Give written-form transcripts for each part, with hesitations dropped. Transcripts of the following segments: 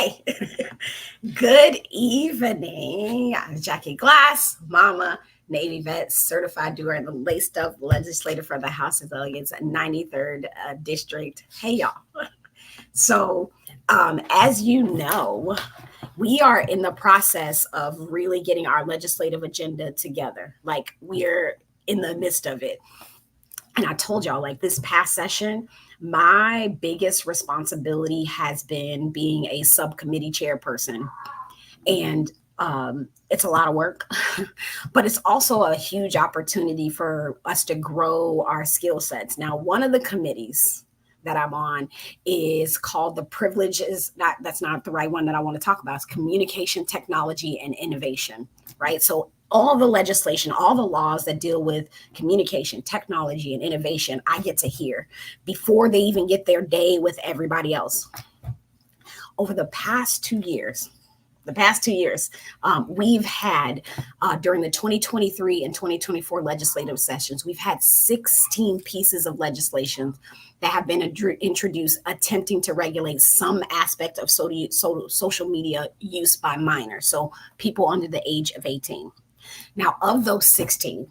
Okay. Good evening. I'm Jackie Glass, Mama, Navy vet, certified doer, and the laced up legislator for the House of Delegates, 93rd District. Hey, y'all. So, as you know, we are in the process of really getting our legislative agenda together. Like, we're in the midst of it. And I told y'all, like, this past session, my biggest responsibility has been being a subcommittee chairperson. And it's a lot of work, but it's also a huge opportunity for us to grow our skill sets. Now, one of the committees that I'm on is called the privileges. That's not the right one that I want to talk about. It's communication, technology, and innovation, right? So all the legislation, all the laws that deal with communication, technology, and innovation, I get to hear before they even get their day with everybody else. Over the past 2 years, we've had during the 2023 and 2024 legislative sessions, we've had 16 pieces of legislation that have been introduced attempting to regulate some aspect of social media use by minors, so people under the age of 18. Now, of those 16,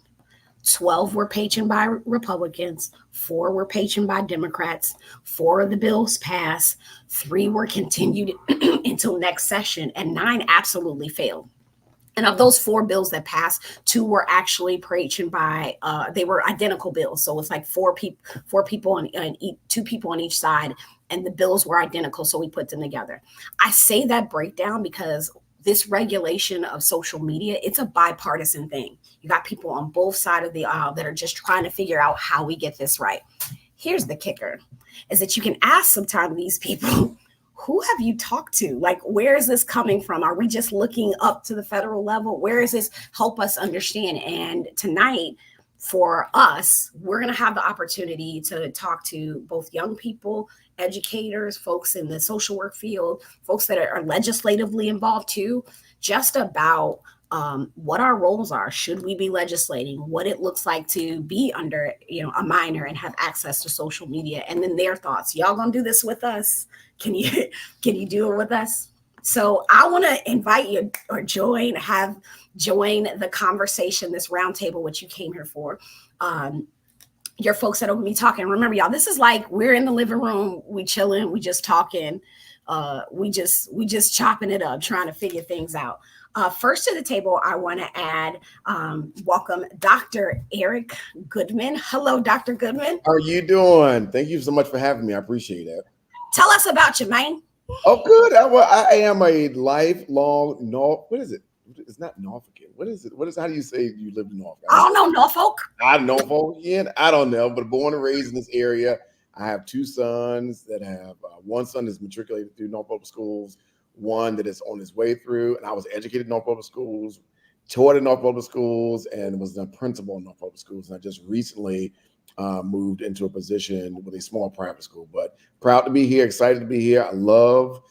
12 were patroned by Republicans, 4 were patroned by Democrats, 4 of the bills passed, 3 were continued until next session, and 9 absolutely failed. And of those 4 bills that passed, 2 were actually patroned by, they were identical bills. So it's like 4 people on 2 people on each side, and the bills were identical. So we put them together. I say that breakdown because this regulation of social media, it's a bipartisan thing. You got people on both sides of the aisle that are just trying to figure out how we get this right. Here's the kicker, is that you can ask sometimes these people, who have you talked to? Like, where is this coming from? Are we just looking up to the federal level? Where is this? Help us understand. And tonight, for us, we're going to have the opportunity to talk to both young people, educators, folks in the social work field, folks that are legislatively involved too, just about what our roles are. Should we be legislating? What it looks like to be under, a minor and have access to social media, and then their thoughts. Y'all gonna do this with us? Can you do it with us? So I want to invite you or join the conversation, this roundtable, which you came here for. Your folks that are going to be talking. Remember, y'all, this is like we're in the living room, we chilling, we just talking, we just chopping it up, trying to figure things out. First to the table, I want to add, welcome Dr. Eric Goodman. Hello, Dr. Goodman. How are you doing? Thank you so much for having me. I appreciate it. Tell us about you, man. Oh, good. I am a lifelong what is it? It's not Norfolk. What is it? How do you say you live in Norfolk? I don't know, Norfolk. I Norfolk. Yeah, I don't know, but born and raised in this area. I have 2 sons that have one son is matriculated through Norfolk schools, one that is on his way through, and I was educated in Norfolk schools, taught in Norfolk schools, and was the principal in Norfolk schools. And I just recently moved into a position with a small private school, but proud to be here, excited to be here. I love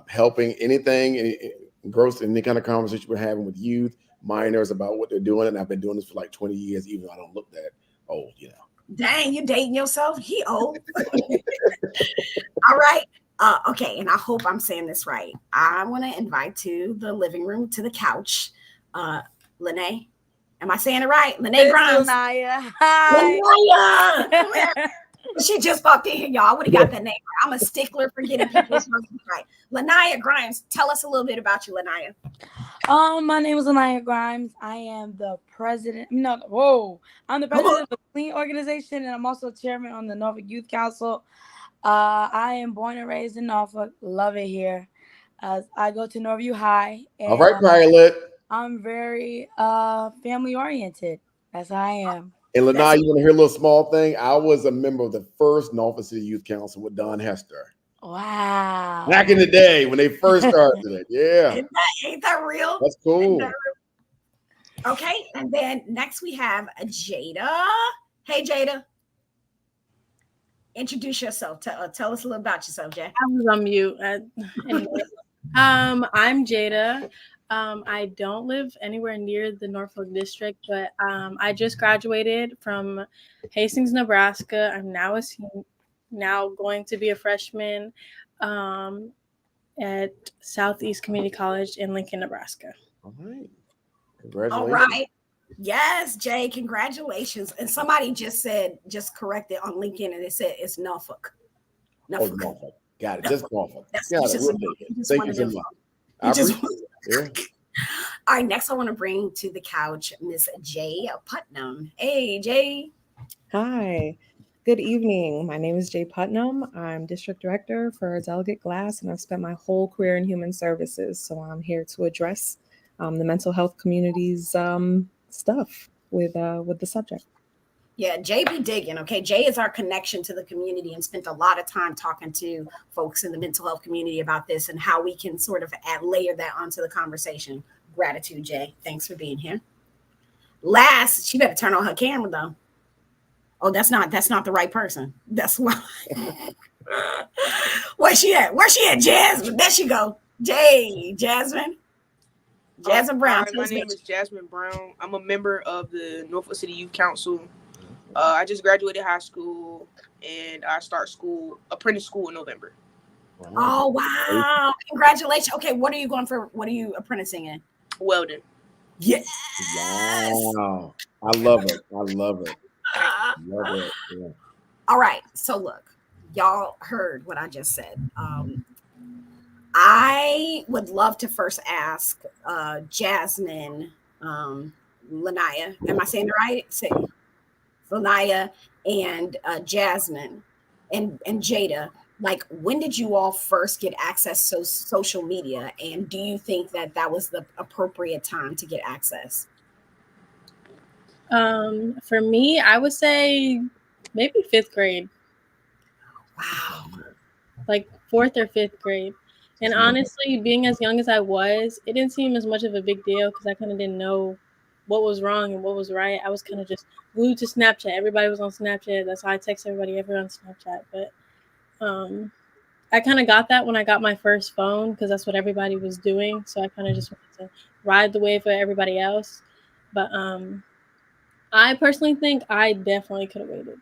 helping anything, engrossed in any kind of conversation we're having with youth, minors about what they're doing. And I've been doing this for like 20 years, even though I don't look that old, Dang, you dating yourself? He old. All right. Okay, and I hope I'm saying this right. I want to invite to the living room, to the couch, Lene. Am I saying it right? Lene Grimes. Lanaya. Hi. Lanaya. She just popped in here, y'all. I would have got that name. I'm a stickler for getting people's names right. Lanaya Grimes. Tell us a little bit about you, Lanaya. My name is Lanaya Grimes. I am the president. I'm the president of the Clean organization, and I'm also chairman on the Norfolk Youth Council. I am born and raised in Norfolk. Love it here. I go to Norview High. And, all right, pilot. I'm very family oriented. That's how I am. And Lanaya, you want to hear a little small thing? I was a member of the first Norfolk City Youth Council with Don Hester. Wow. Back in the day when they first started it. Yeah. Ain't that real? That's cool. Okay. And then next we have Jada. Hey, Jada. Introduce yourself. Tell us a little about yourself, Jay. I was on mute. Anyway. I'm Jada. I don't live anywhere near the Norfolk district, but I just graduated from Hastings, Nebraska. I'm now going to be a freshman. at Southeast Community College in Lincoln, Nebraska. All right. All Congratulations. right. Yes, Jay, congratulations. And somebody just corrected on LinkedIn, and it said it's Norfolk. Oh, Norfolk. Got it. Just Norfolk. That's Got it. just, We'll take it. you just Thank you wanted so to much. you I just appreciate it. Yeah. All right, next I want to bring to the couch Miss Jay Putnam. Hey, Jay. Hi, good evening. My name is Jay Putnam. I'm District Director for Delegate Glass, and I've spent my whole career in human services. So I'm here to address the mental health community's stuff with the subject. Yeah, Jay be digging. Okay, Jay is our connection to the community and spent a lot of time talking to folks in the mental health community about this and how we can sort of layer that onto the conversation. Gratitude, Jay. Thanks for being here. Last, she better turn on her camera though. Oh, that's not the right person. That's why. Where's she at? Where's she at, Jasmine? There she go. Jasmine Brown. Hi, my name is Jasmine Brown. I'm a member of the Norfolk City Youth Council. I just graduated high school, and I start apprentice school in November. Oh, wow. Congratulations. Okay, what are you apprenticing in? Welding. Yes. Wow. I love it. Love it. Yeah. All right. So look, y'all heard what I just said. I would love to first ask Jasmine Lanaya. Am I saying it right? Lanaya and Jasmine and Jada. Like, when did you all first get access to social media? And do you think that was the appropriate time to get access? For me, I would say maybe 5th grade. Wow. Like 4th or 5th grade. And honestly, being as young as I was, it didn't seem as much of a big deal because I kind of didn't know what was wrong and what was right. I was kind of just glued to Snapchat. Everybody was on Snapchat. That's how I text everybody ever on Snapchat. But I kind of got that when I got my first phone because that's what everybody was doing. So I kind of just wanted to ride the wave for everybody else. But I personally think I definitely could have waited.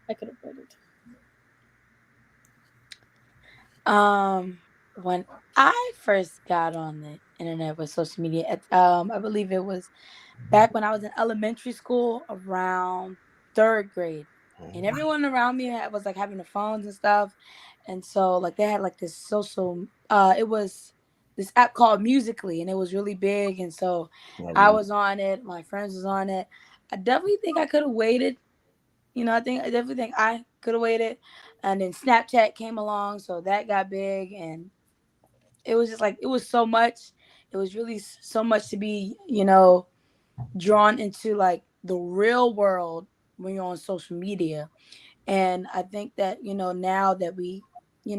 I could have waited. When I first got on the internet with social media, I believe it was back when I was in elementary school, around 3rd grade, and everyone around me was like having the phones and stuff, and so like they had like this social. It was this app called Musically, and it was really big, and so I was on it. My friends was on it. I definitely think I could have waited. I definitely think I could have waited. And then Snapchat came along, so that got big, and it was just like it was so much. It was really so much to be, drawn into like the real world when you're on social media. And I think that, now that we,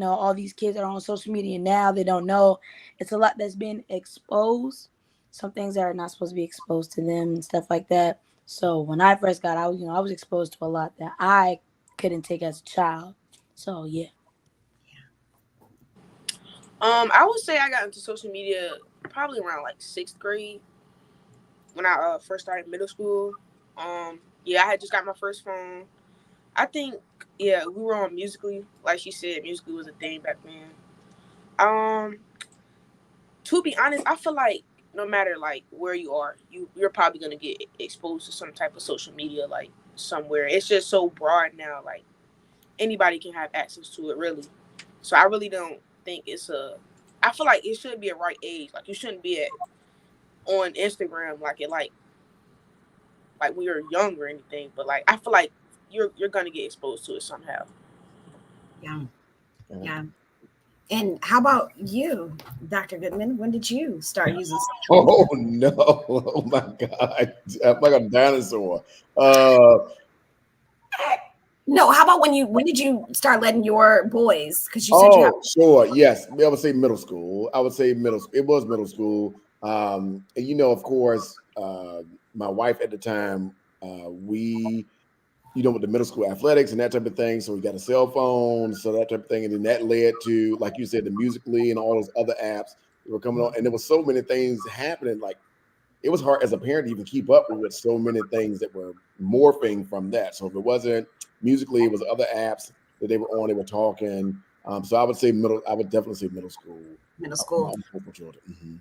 all these kids are on social media now, they don't know it's a lot that's been exposed. Some things that are not supposed to be exposed to them and stuff like that. So when I first got out, I was exposed to a lot that I couldn't take as a child. So yeah. I would say I got into social media probably around like 6th grade when I first started middle school. Yeah, I had just got my first phone. I think, yeah, we were on Musically. Like she said, Musically was a thing back then. To be honest, I feel like no matter like where you are, you're probably gonna get exposed to some type of social media like somewhere. It's just so broad now, like anybody can have access to it really. So I really don't think I feel like it should be a right age. Like you shouldn't be on Instagram like when you're young or anything. But like I feel like you're gonna get exposed to it somehow. Yeah. And how about you, Dr. Goodman? When did you start using social media? Oh no! Oh my God! I'm like a dinosaur. No, how about when did you start letting your boys? Because you said you have. Sure. Yes, I would say middle school. It was middle school. And of course, my wife at the time, we, with the middle school athletics and that type of thing. So we got a cell phone, so that type of thing. And then that led to, like you said, the Musically and all those other apps that were coming on. And there was so many things happening. Like it was hard as a parent to even keep up with so many things that were morphing from that. So if it wasn't Musically, it was other apps that they were on. They were talking. So I would say middle. I would definitely say middle school. Middle school. For children. Mm-hmm.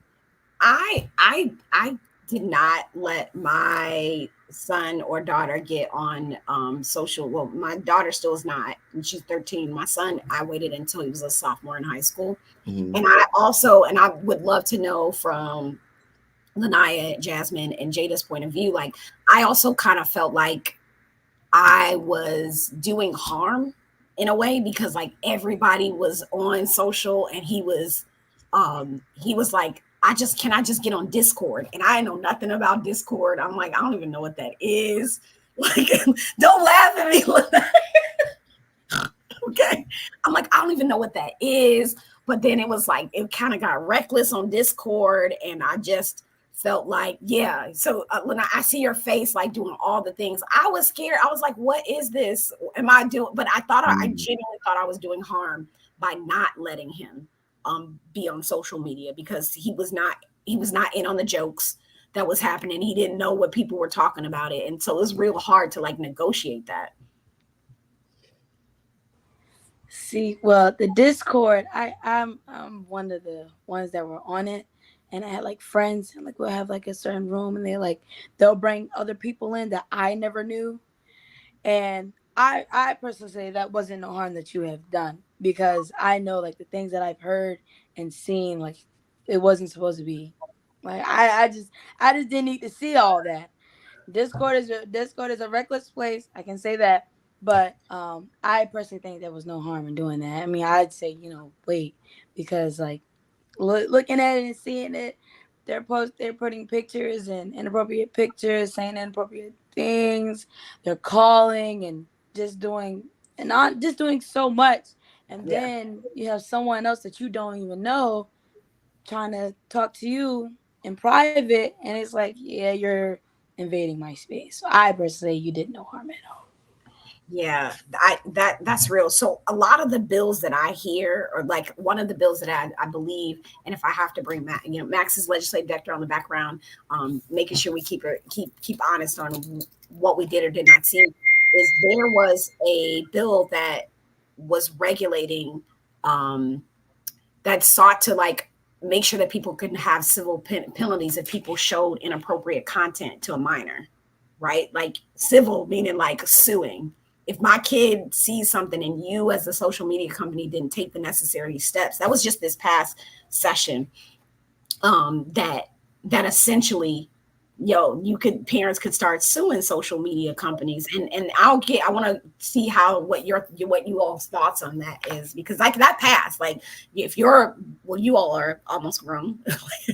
I did not let my son or daughter get on social. Well, my daughter still is not, and she's 13. My son, I waited until he was a sophomore in high school. Mm-hmm. And I would love to know from Lanaya, Jasmine, and Jada's point of view. Like, I also kind of felt like I was doing harm in a way, because like everybody was on social, and he was like, I just get on Discord, and I know nothing about Discord. I'm like, I don't even know what that is. Like, don't laugh at me. Okay. I'm like, I don't even know what that is. But then it was like, it kind of got reckless on Discord, and I just felt like, yeah. So when I see your face, like doing all the things, I was scared. I was like, what is this? Am I doing? But I genuinely thought I was doing harm by not letting him be on social media, because he was not in on the jokes that was happening. He didn't know what people were talking about it. And so it was real hard to like negotiate that. See, well, the Discord, I'm one of the ones that were on it, and I had like friends, and like we'll have like a certain room, and they'll bring other people in that I never knew, and I personally say that wasn't no harm that you have done, because I know like the things that I've heard and seen, like it wasn't supposed to be, like I just didn't need to see all that. Discord is a reckless place. I can say that. But I personally think there was no harm in doing that. I mean, I'd say, wait, because like looking at it and seeing it, they're putting pictures and inappropriate pictures, saying inappropriate things. They're calling and just doing so much. And then you have someone else that you don't even know trying to talk to you in private, and it's like, yeah, you're invading my space. So I personally say you did no harm at all. Yeah, that's real. So a lot of the bills that I hear, or like one of the bills that I believe, and if I have to bring Max is legislative director on the background, making sure we keep honest on what we did or did not see, is there was a bill that was regulating, that sought to like make sure that people couldn't have civil penalties if people showed inappropriate content to a minor, right? Like civil meaning like suing. If my kid sees something and you as a social media company didn't take the necessary steps, that was just this past session, that essentially, parents could start suing social media companies. And I want to see what you all's thoughts on that is, because like that passed, like if you all are almost grown,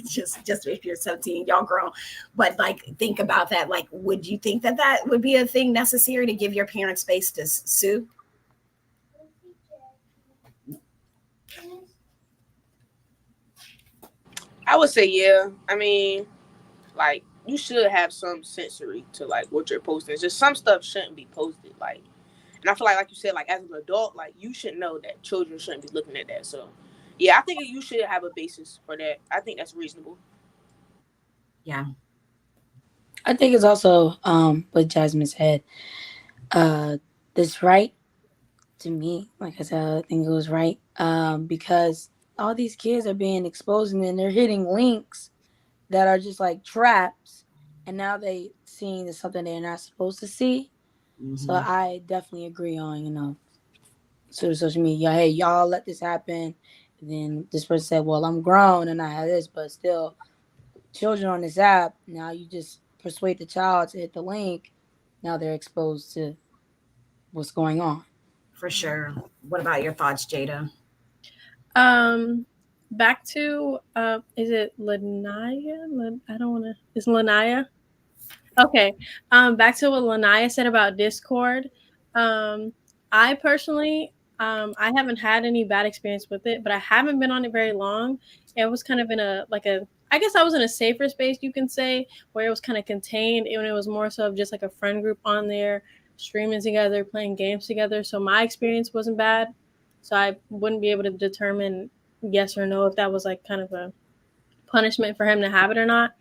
just if you're 17, y'all grown, but like think about that. Like, would you think that would be a thing necessary to give your parents space to sue? I would say yeah. I mean, like you should have some sensory to like what you're posting. It's just some stuff shouldn't be posted. Like, and I feel like you said, like as an adult, like you should know that children shouldn't be looking at that. So, yeah, I think you should have a basis for that. I think that's reasonable. Yeah, I think it's also what Jasmine said. This right to me, like I said, I think it was right, because all these kids are being exposed, and then they're hitting links that are just like traps, and now they seeing something they're not supposed to see. Mm-hmm. So I definitely agree on sort of social media. Hey, y'all let this happen. And then this person said, well, I'm grown and I have this, but still children on this app. Now you just persuade the child to hit the link. Now they're exposed to what's going on. For sure. What about your thoughts, Jada? Back to is it Lanaya? I don't want to. Is Lanaya? Okay. Back to what Lanaya said about Discord. I personally, I haven't had any bad experience with it, but I haven't been on it very long. It was kind of in I guess I was in a safer space, you can say, where it was kind of contained, and it was more so of just like a friend group on there, streaming together, playing games together. So my experience wasn't bad. So I wouldn't be able to determine yes or no if that was like kind of a punishment for him to have it or not.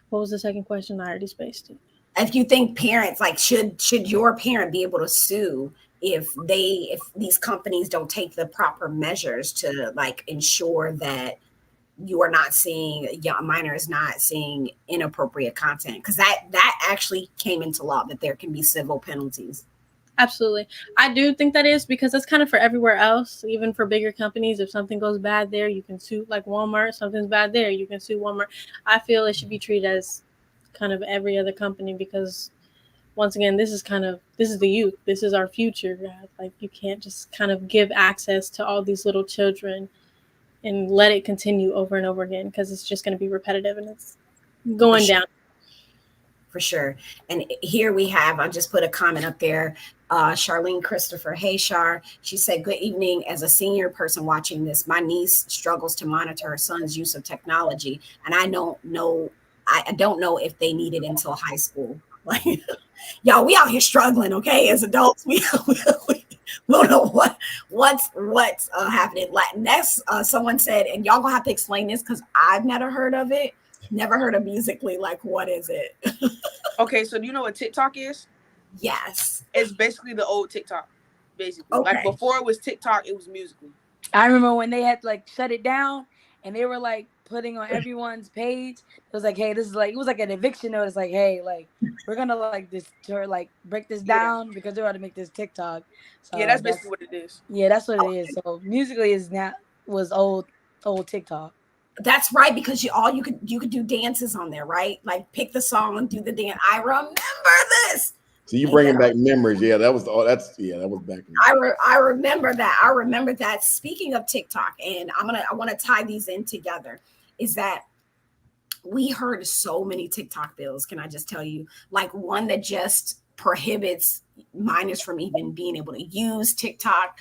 What was the second question? I already spaced it. If you think parents, like, should your parent be able to sue if these companies don't take the proper measures to like ensure that you are not seeing, a minor is not seeing inappropriate content, because that actually came into law that there can be civil penalties. Absolutely. I do think that is, because that's kind of for everywhere else, even for bigger companies. If something goes bad there, you can sue, like Walmart. Something's bad there, you can sue Walmart. I feel it should be treated as kind of every other company, because once again, this is the youth. This is our future. Like, you can't just kind of give access to all these little children and let it continue over and over again, because it's just going to be repetitive and it's going down. For sure. And here we have, I just put a comment up there. Charlene Christopher. Hey, Char. She said, good evening. As a senior person watching this, my niece struggles to monitor her son's use of technology. And I don't know if they need it until high school. Like, y'all, we out here struggling, okay? As adults, we don't know what's happening. Like, next, someone said, and y'all gonna have to explain this because I've never heard of it. Never heard of Musically. Like, what is it? Okay, so do you know what TikTok is? Yes. It's basically the old TikTok, basically. Okay. Like, before it was TikTok, it was Musically. I remember when they had to like shut it down and they were like putting on everyone's page. It was like, hey, this is like, it was like an eviction notice. Like, hey, like, we're gonna like break this down because they're about to make this TikTok. So yeah, that's basically what it is. Yeah, that's what it is. So Musically was old TikTok. That's right, because you could do dances on there, right? Like, pick the song and do the dance. I remember this. So you bringing back memories? Yeah, that was back. I remember that. I remember that. Speaking of TikTok, and I want to tie these in together. Is that we heard so many TikTok bills? Can I just tell you, like, one that just prohibits minors from even being able to use TikTok.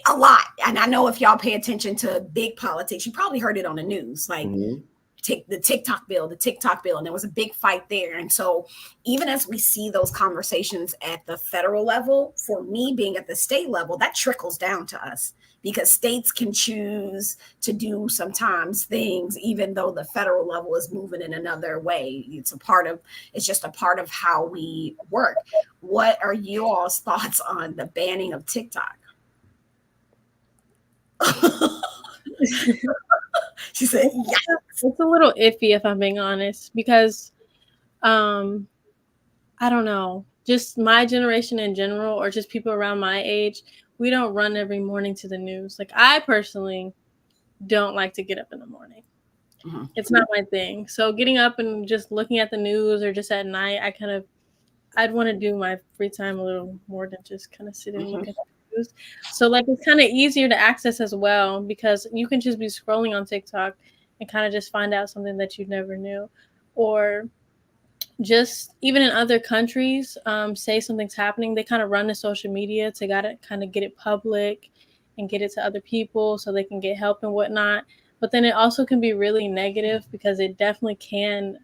A lot. And I know if y'all pay attention to big politics, you probably heard it on the news, like the TikTok bill, and there was a big fight there. And so even as we see those conversations at the federal level, for me being at the state level, that trickles down to us, because states can choose to do sometimes things, even though the federal level is moving in another way. It's just a part of how we work. What are you all's thoughts on the banning of TikTok? She said, yeah. It's a little iffy, if I'm being honest, because I don't know, just my generation in general, or just people around my age, we don't run every morning to the news. Like, I personally don't like to get up in the morning. Mm-hmm. It's not my thing. So getting up and just looking at the news, or just at night, I'd want to do my free time a little more than just kind of sit and look at the news. So like, it's kind of easier to access as well, because you can just be scrolling on TikTok and kind of just find out something that you never knew. Or just even in other countries, say something's happening, they kind of run to social media to kind of get it public and get it to other people so they can get help and whatnot. But then it also can be really negative, because it definitely can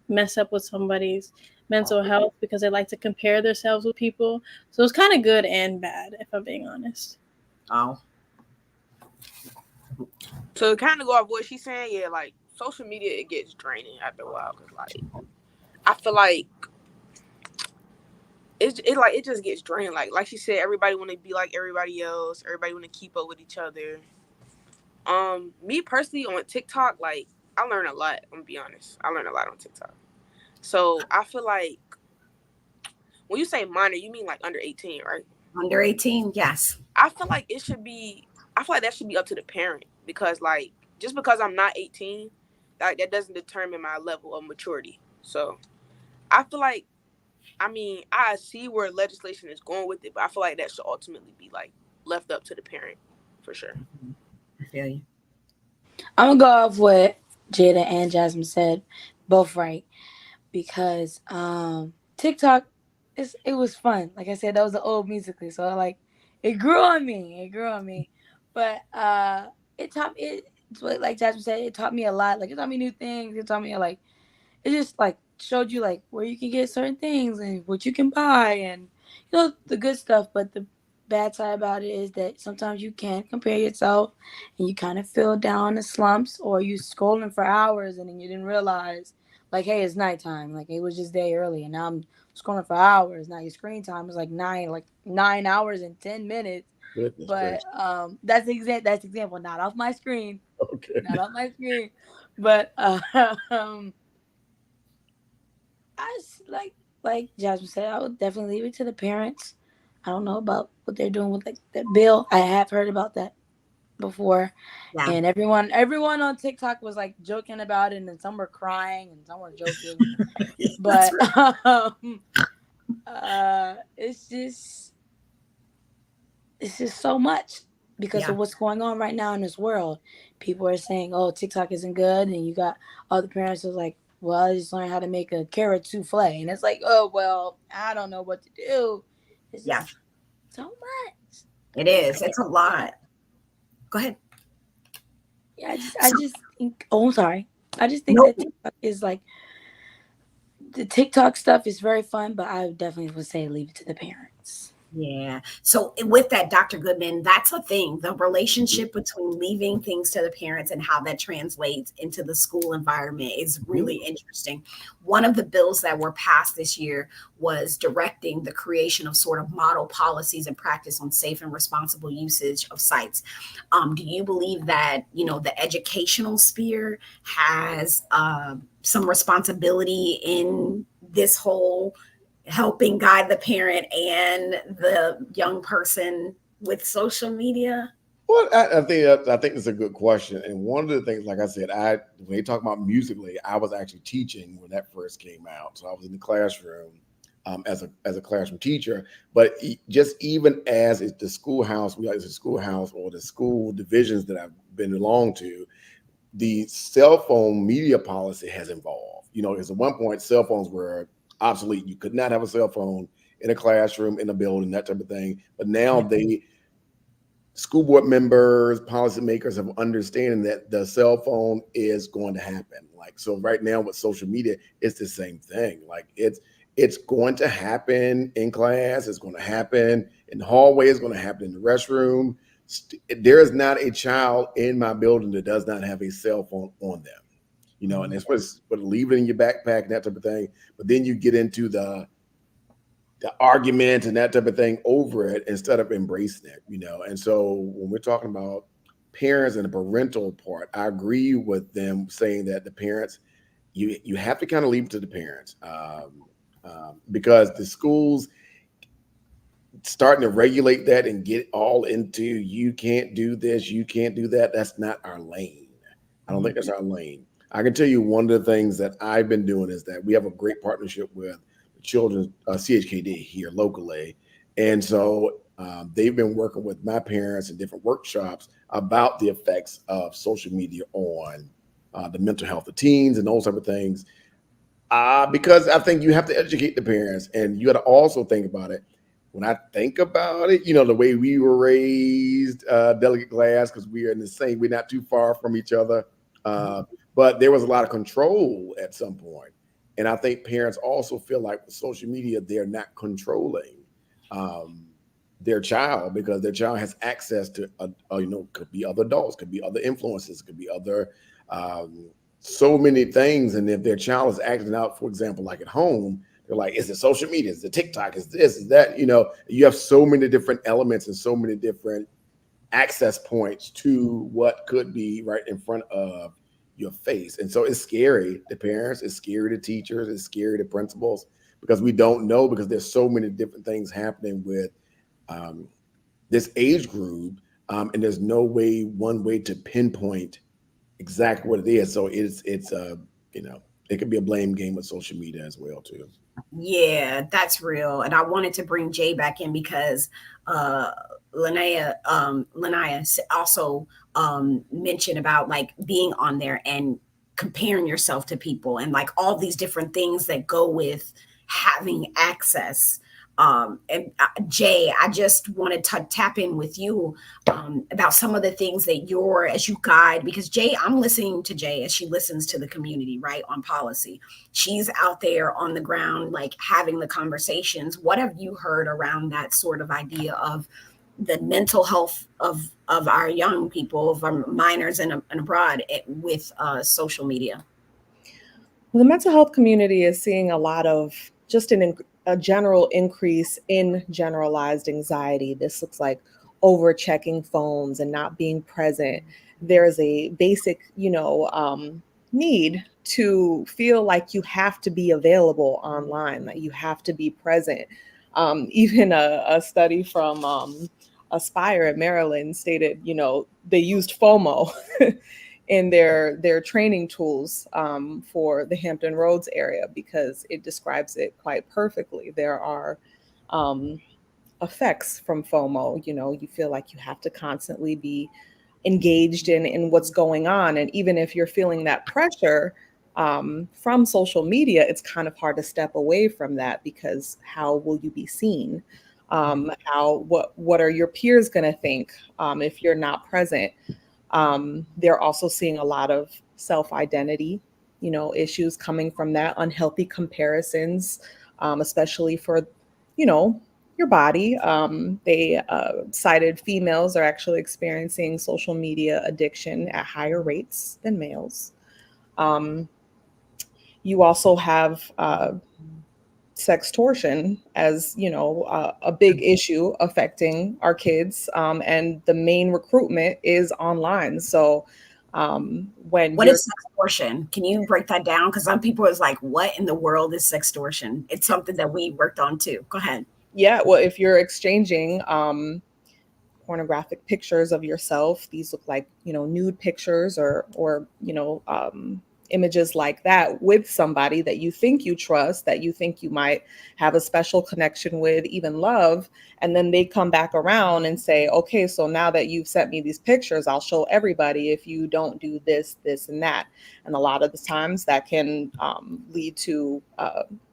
mess up with somebody's mental health, because they like to compare themselves with people. So it's kind of good and bad, if I'm being honest. Oh. So kind of go off what she's saying, yeah, like, social media, it gets draining after a while, because like, I feel like it just gets draining. Like she said, everybody want to be like everybody else. Everybody want to keep up with each other. Me personally on TikTok, like, I learn a lot. I'm gonna be honest. I learn a lot on TikTok. So I feel like when you say minor, you mean like under 18, right? Under 18, yes. I feel like that should be up to the parent, because like, just because I'm not 18, that doesn't determine my level of maturity. So I feel like, I mean, I see where legislation is going with it, but I feel like that should ultimately be like left up to the parent, for sure. I feel you. I'm gonna go off what Jada and Jasmine said, both right, because TikTok, it was fun. Like I said, that was the old Musically, so like it grew on me. But like Jasmine said, it taught me a lot. Like, it taught me new things. It taught me like, it just like showed you like where you can get certain things and what you can buy, and the good stuff. But the bad side about it is that sometimes you can't compare yourself, and you kind of feel down in the slumps, or you scrolling for hours and then you didn't realize, like, hey, it's nighttime. Like, it was just day early and now I'm scrolling for hours. Now your screen time is like 9 hours and 10 minutes. Goodness But gracious. that's example, not off my screen. Okay. Not off my screen. But I like Jasmine said, I would definitely leave it to the parents. I don't know about what they're doing with like that bill. I have heard about that before. Yeah. And everyone on TikTok was like joking about it, and then some were crying and some were joking. But it's just so much because of what's going on right now in this world. People are saying, "Oh, TikTok isn't good," and you got other parents who's like, "Well, I just learned how to make a carrot souffle," and it's like, "Oh, well, I don't know what to do." It's just so much. It is. It's a lot. Go ahead. Yeah, I just think. Oh, I'm sorry. I just think that TikTok is like the TikTok stuff is very fun, but I definitely would say leave it to the parents. Yeah. So with that, Dr. Goodman, that's a thing. The relationship between leaving things to the parents and how that translates into the school environment is really interesting. One of the bills that were passed this year was directing the creation of sort of model policies and practice on safe and responsible usage of sites. Do you believe that, the educational sphere has some responsibility in this whole helping guide the parent and the young person with social media? Well, I think it's a good question. And one of the things, like I said, when you talk about Musically, I was actually teaching when that first came out. So I was in the classroom as a classroom teacher. But just even as it's the schoolhouse, as a schoolhouse or the school divisions that I've been along to, the cell phone media policy has evolved. Because at one point, cell phones were obsolete. You could not have a cell phone in a classroom, in a building, that type of thing. But now school board members, policymakers have understanding that the cell phone is going to happen. So right now with social media, it's the same thing. It's going to happen in class. It's going to happen in the hallway. It's going to happen in the restroom. There is not a child in my building that does not have a cell phone on them. And it's but leave it in your backpack and that type of thing. But then you get into the argument and that type of thing over it instead of embracing it, And so when we're talking about parents and the parental part, I agree with them saying that the parents, you have to kind of leave it to the parents because the schools starting to regulate that and get all into you can't do this, you can't do that. That's not our lane. I don't think that's our lane. I can tell you one of the things that I've been doing is that we have a great partnership with Children's CHKD here locally. And so they've been working with my parents in different workshops about the effects of social media on the mental health of teens and those type of things. Because I think you have to educate the parents, and you got to also think about it. When I think about it, the way we were raised, Delegate Glass, because we're not too far from each other. But there was a lot of control at some point. And I think parents also feel like with social media, they're not controlling their child because their child has access to, could be other adults, could be other influences, could be other, so many things. And if their child is acting out, for example, like at home, they're like, is it social media? Is it TikTok? Is this? Is that? You have so many different elements and so many different access points to what could be right in front of your face. And so it's scary to parents, it's scary to teachers, it's scary to principals because we don't know, because there's so many different things happening with this age group. And there's no one way to pinpoint exactly what it is. So it's it could be a blame game with social media as well too. Yeah, that's real. And I wanted to bring Jay back in because Linnea also mentioned about like being on there and comparing yourself to people and like all these different things that go with having access. And Jay, I just wanted to tap in with you about some of the things that as you guide, because Jay, I'm listening to Jay as she listens to the community, right, on policy. She's out there on the ground, like having the conversations. What have you heard around that sort of idea of the mental health of our young people, of our minors and abroad with social media? Well, the mental health community is seeing a lot of just an a general increase in generalized anxiety. This looks like over checking phones and not being present. There's a basic, need to feel like you have to be available online, that you have to be present. Even a study from Aspire in Maryland stated, they used FOMO in their training tools for the Hampton Roads area because it describes it quite perfectly. There are effects from FOMO. You feel like you have to constantly be engaged in what's going on. And even if you're feeling that pressure from social media, it's kind of hard to step away from that because how will you be seen? What are your peers going to think if you're not present? They're also seeing a lot of self-identity, issues coming from that, unhealthy comparisons, especially for, your body. They cited females are actually experiencing social media addiction at higher rates than males. Um, you also have sextortion as a big issue affecting our kids, and the main recruitment is online. So when What you're is sextortion? Can you break that down? Because some people is like, what in the world is sextortion? It's something that we worked on too. Go ahead. yeah, well, if you're exchanging pornographic pictures of yourself, these look like nude pictures or images like that with somebody that you think you trust, that you think you might have a special connection with, even love, and then they come back around and say, okay, so now that you've sent me these pictures, I'll show everybody if you don't do this, this, and that. And a lot of the times that can lead to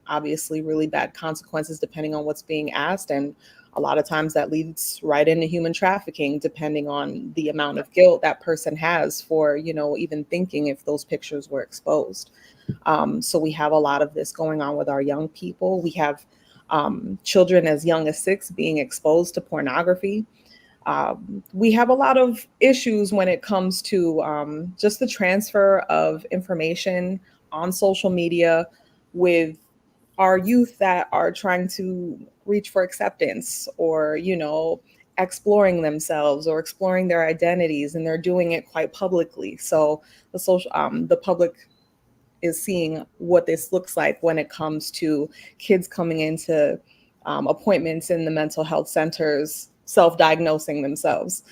obviously really bad consequences depending on what's being asked, and a lot of times that leads right into human trafficking, depending on the amount of guilt that person has for, even thinking if those pictures were exposed. So we have a lot of this going on with our young people. We have children as young as 6 being exposed to pornography. We have a lot of issues when it comes to just the transfer of information on social media with our youth that are trying to reach for acceptance or, exploring themselves or exploring their identities, and they're doing it quite publicly. So the public is seeing what this looks like when it comes to kids coming into appointments in the mental health centers, self-diagnosing themselves.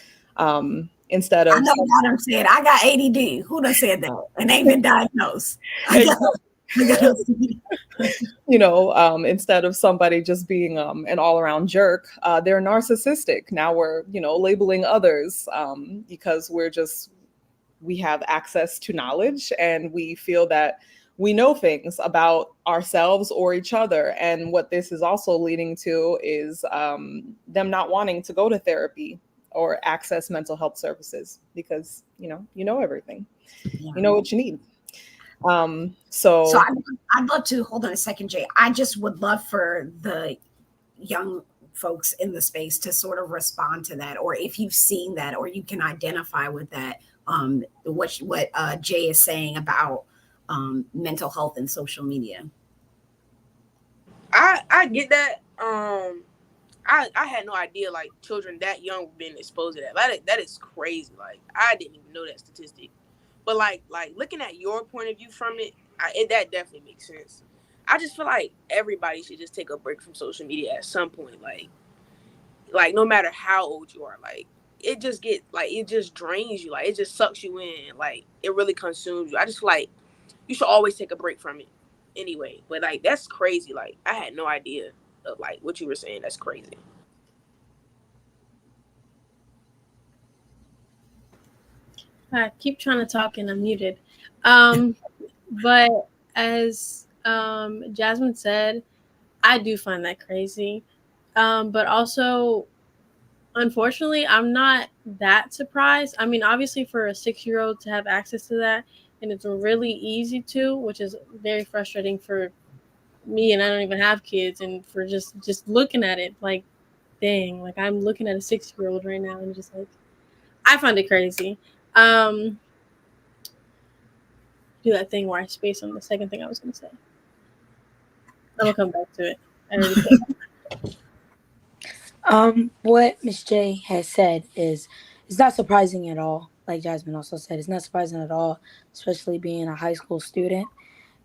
Instead I of know y'all done said, I got ADD. Who done said that? And ain't been diagnosed. Instead of somebody just being an all-around jerk, they're narcissistic. Now we're, labeling others because we have access to knowledge and we feel that we know things about ourselves or each other. And what this is also leading to is them not wanting to go to therapy or access mental health services because, you know everything. Yeah. You know what you need. So I'd love to hold on a second, Jay. I just would love for the young folks in the space to sort of respond to that, or if you've seen that, or you can identify with that. What Jay is saying about mental health and social media. I get that. I had no idea like children that young being exposed to that. That is crazy. Like I didn't even know that statistic. But like looking at your point of view from it, that definitely makes sense. I just feel like everybody should just take a break from social media at some point. Like no matter how old you are, like it just it just drains you. Like it just sucks you in. Like it really consumes you. I just feel like you should always take a break from it anyway. But like that's crazy. Like I had no idea of like what you were saying. That's crazy. I keep trying to talk and I'm muted. But as Jasmine said, I do find that crazy. But also, unfortunately, I'm not that surprised. I mean, obviously, for a 6-year-old to have access to that, and it's really easy to, which is very frustrating for me, and I don't even have kids, and for just looking at it, like, dang, like I'm looking at a 6-year-old right now, and just like, I find it crazy. Do that thing where I space on the second thing I was going to say. I'm gonna come back to it. I already said that. What Miss J has said is it's not surprising at all. Like Jasmine also said, it's not surprising at all, especially being a high school student.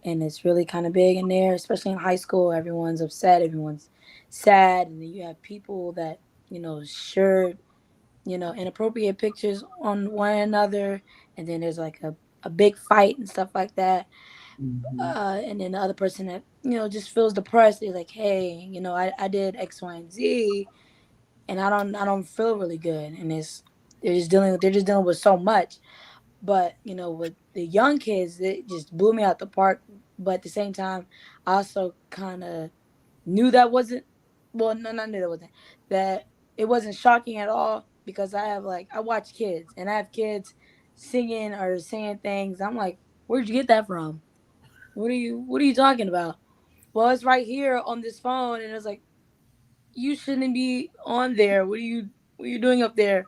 And it's really kind of big in there, especially in high school. Everyone's upset, everyone's sad, and then you have people that share inappropriate pictures on one another, and then there's like a big fight and stuff like that. And then the other person that just feels depressed, they're like, hey, I did X, Y, and Z, and I don't feel really good, and they're just dealing with so much. But with the young kids, it just blew me out the park. But at the same time, I also kind of knew that wasn't, well, no, not knew that wasn't, that it wasn't shocking at all, because I watch kids, and I have kids singing or saying things. I'm like, where'd you get that from? What are you talking about? Well, it's right here on this phone. And it's like, you shouldn't be on there. What are you doing up there?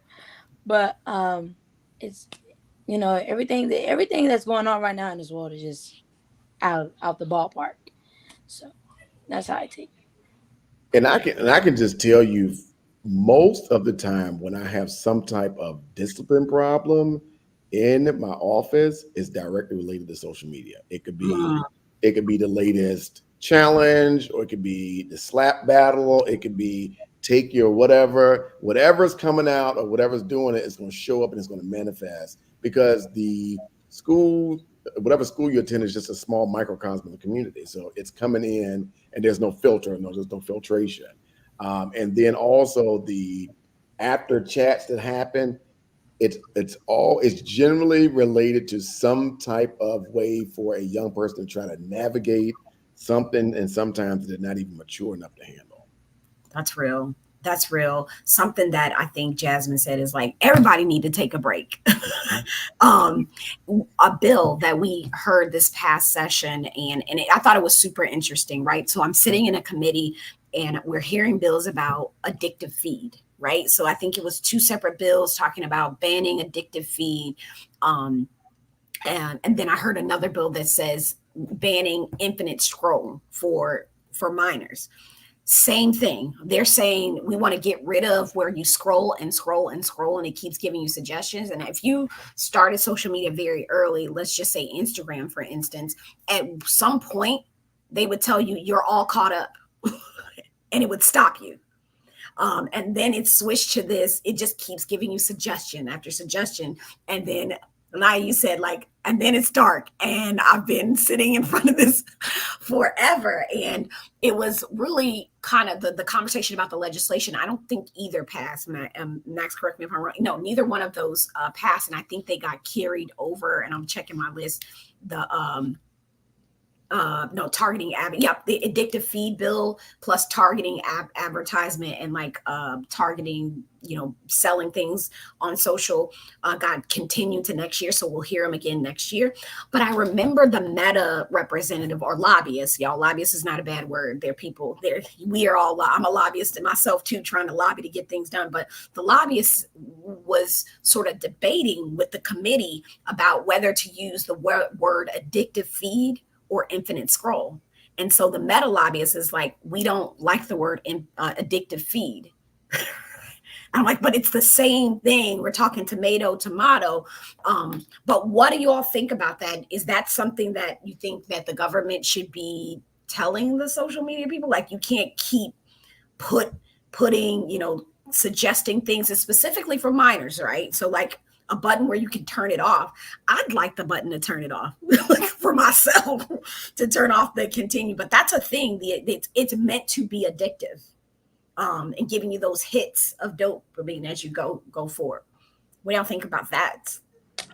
But it's everything that's going on right now in this world is just out the ballpark. So that's how I take it. And I can just tell you, most of the time when I have some type of discipline problem in my office, is directly related to social media. It could be the latest challenge, or it could be the slap battle, it could be take your whatever's coming out, or whatever's doing it is going to show up and it's going to manifest, because the school, whatever school you attend, is just a small microcosm of the community. So it's coming in, and there's no filter, there's no filtration. And then also the after chats that happen, it's generally related to some type of way for a young person to try to navigate something, and sometimes they're not even mature enough to handle. That's real. That's real. Something that I think Jasmine said is like, everybody need to take a break. A bill that we heard this past session, and I thought it was super interesting, right? So I'm sitting in a committee, and we're hearing bills about addictive feed, right? So I think it was two separate bills talking about banning addictive feed. And then I heard another bill that says banning infinite scroll for minors. Same thing. They're saying we want to get rid of where you scroll and scroll and scroll, and it keeps giving you suggestions. And if you started social media very early, let's just say Instagram, for instance, at some point they would tell you you're all caught up and it would stop you. And then it switched to this. It just keeps giving you suggestion after suggestion. And then now you said, like, and then it's dark, and I've been sitting in front of this forever. And it was really kind of the conversation about the legislation. I don't think either passed. Max, correct me if I'm wrong. No, neither one of those passed. And I think they got carried over, and I'm checking my list. Targeting the addictive feed bill, plus targeting advertisement, and like targeting, selling things on social, got continued to next year. So we'll hear them again next year. But I remember the Meta representative, or lobbyist, y'all, lobbyist is not a bad word. They're people there. We are all, I'm a lobbyist myself too, trying to lobby to get things done. But the lobbyist was sort of debating with the committee about whether to use the word addictive feed or infinite scroll. And so the meta lobbyist is like, we don't like the word addictive feed. I'm like, but it's the same thing. We're talking tomato. But what do you all think about that? Is that something that you think that the government should be telling the social media people? Like, you can't keep putting, suggesting things, and specifically for minors, right? So like a button where you can turn it off. I'd like the button to turn it off for myself, to turn off the continue. But that's a thing. It's meant to be addictive, and giving you those hits of dopamine as you go forward. What do y'all think about that?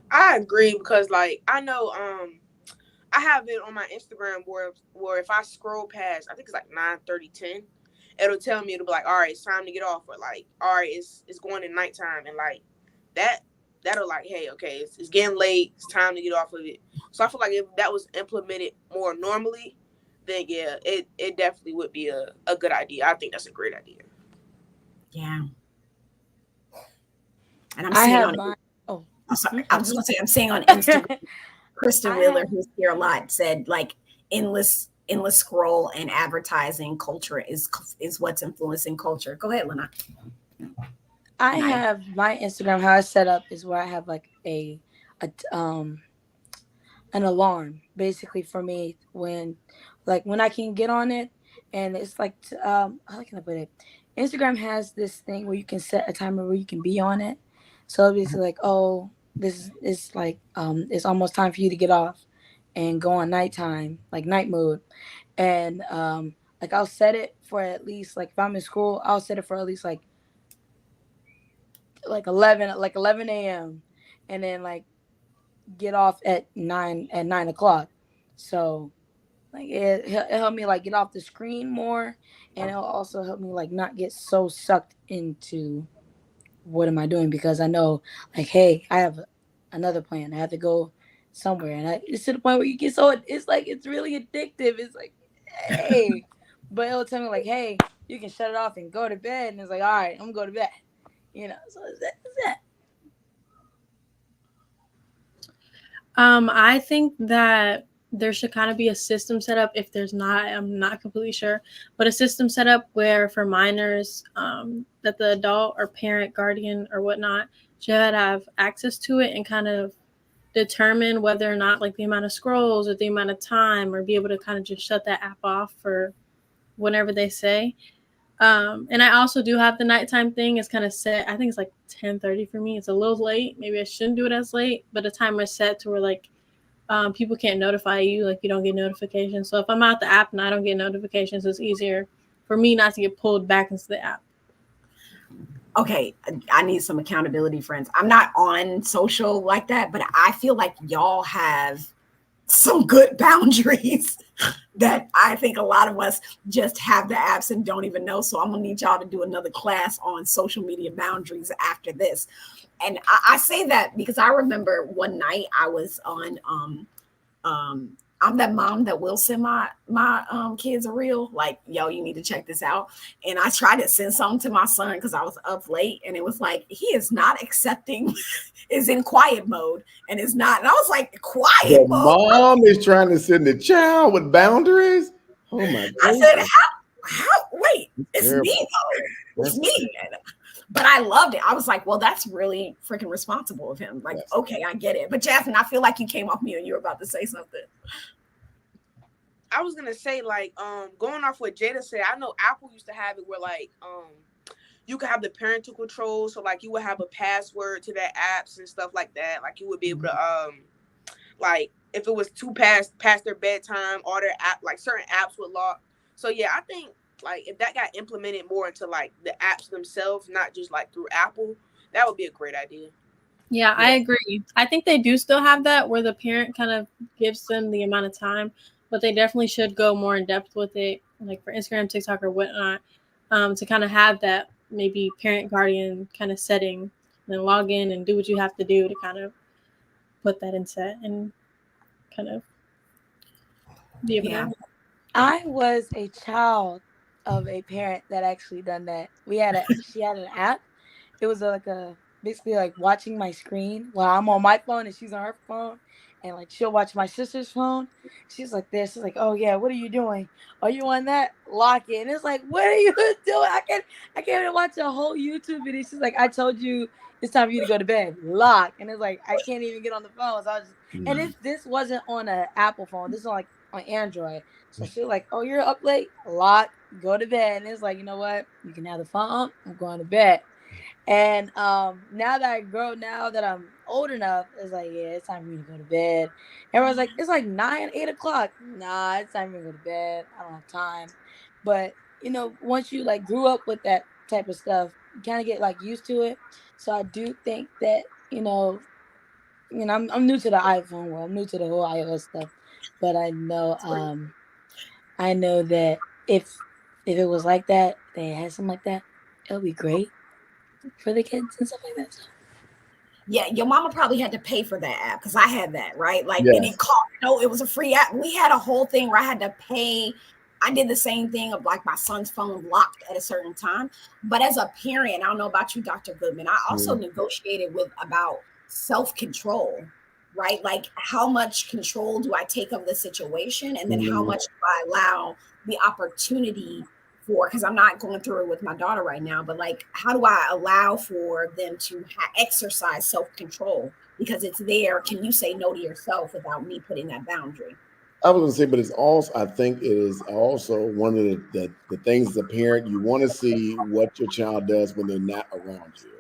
I agree, because like I know I have it on my Instagram where if I scroll past, I think it's like 9:30, 10, it'll tell me, it'll be like, all right, it's time to get off, or like, all right, it's going to nighttime, and like that'll like, hey, okay, it's getting late, it's time to get off of it. So I feel like if that was implemented more normally, then yeah, it definitely would be a good idea. I think that's a great idea. Yeah. And I'm seeing I was gonna say, I'm seeing on Instagram, Kristen Wheeler, who's here a lot, said like endless endless scroll and advertising culture is what's influencing culture. Go ahead, Lena. I have my Instagram, how I set up is where I have like a an alarm basically for me when I can get on it, and it's like how can I put it? Instagram has this thing where you can set a timer where you can be on it. So it's basically like, oh, this is like it's almost time for you to get off and go on nighttime, like night mode. And like I'll set it for at least, like if I'm in school, I'll set it for at least like 11 a.m. and then like get off at 9 o'clock. So like it helped me like get off the screen more, and it'll also help me like not get so sucked into what am I doing, because I know like, hey, I have another plan. I have to go somewhere, and it's to the point where you get so it's like it's really addictive. It's like, hey, but it'll tell me like, hey, you can shut it off and go to bed, and it's like, all right, I'm gonna go to bed. So it's that. I think that there should kind of be a system set up. If there's not, I'm not completely sure, but a system set up where for minors, that the adult or parent, guardian or whatnot should have access to it and kind of determine whether or not like the amount of scrolls or the amount of time, or be able to kind of just shut that app off for whenever they say. And I also do have the nighttime thing. It's kind of set. I think it's like 10:30 for me. It's a little late. Maybe I shouldn't do it as late, but the timer is set to where like people can't notify you. Like you don't get notifications. So if I'm out the app and I don't get notifications, it's easier for me not to get pulled back into the app. Okay, I need some accountability, friends. I'm not on social like that, but I feel like y'all have some good boundaries that I think a lot of us just have the apps and don't even know. So I'm gonna need y'all to do another class on social media boundaries after this. And I say that because I remember one night I was on I'm that mom that will send my kids a reel, like, yo, you need to check this out. And I tried to send something to my son because I was up late, and it was like, he is not accepting, is in quiet mode, and is not. And I was like, quiet The mode? mom is trying to send the child with boundaries. Oh my God. I said, how? Wait, it's terrible. me though. It's me. But I loved it. I was like, well, that's really freaking responsible of him. Like, yes. Okay, I get it. But Jasmine, I feel like you came off mute and you were about to say something. I was gonna say, like, going off what Jada said, I know Apple used to have it where like you could have the parental control. So like you would have a password to their apps and stuff like that. Like you would be able to like if it was too past their bedtime, or their app, like certain apps would lock. So yeah, I think like if that got implemented more into like the apps themselves, not just like through Apple, that would be a great idea. Yeah, I agree. I think they do still have that where the parent kind of gives them the amount of time, but they definitely should go more in depth with it, like for Instagram, TikTok, or whatnot, to kind of have that maybe parent guardian kind of setting, and then log in and do what you have to do to kind of put that in set and kind of be able to. I was a child of a parent that actually done that. She had an app. It was like basically like watching my screen while I'm on my phone and she's on her phone, and like she'll watch my sister's phone. She's like this. She's like, oh yeah, what are you doing? Are you on that? Lock it. And it's like, what are you doing? I can't even watch a whole YouTube video. She's like, I told you it's time for you to go to bed. Lock. And it's like, I can't even get on the phone. So I was just, and this wasn't on an Apple phone. This is like on Android. So she's like, oh, you're up late? Lock. Go to bed. And it's like, you know what? You can have the phone. I'm going to bed. And now that I'm old enough, it's like, yeah, it's time for me to go to bed. Everyone's like, it's like 9, 8 o'clock. Nah, it's time for me to go to bed. I don't have time. But once you like grew up with that type of stuff, you kind of get like used to it. So I do think that I'm new to the iPhone world. I'm new to the whole iOS stuff. But I know that if it was like that, they had something like that, it would be great for the kids and stuff like that. So. Yeah, your mama probably had to pay for that app because I had that, right? Like, yes. And it cost, it was a free app. We had a whole thing where I had to pay. I did the same thing of like my son's phone locked at a certain time. But as a parent, I don't know about you, Dr. Goodman, I also negotiated about self-control right? Like, how much control do I take of the situation? And then how Mhm. much do I allow the opportunity for, because I'm not going through it with my daughter right now, but like, how do I allow for them to exercise self-control? Because it's there. Can you say no to yourself without me putting that boundary? I was gonna say, but it's also, I think it is also one of the things as a parent, you want to see what your child does when they're not around you.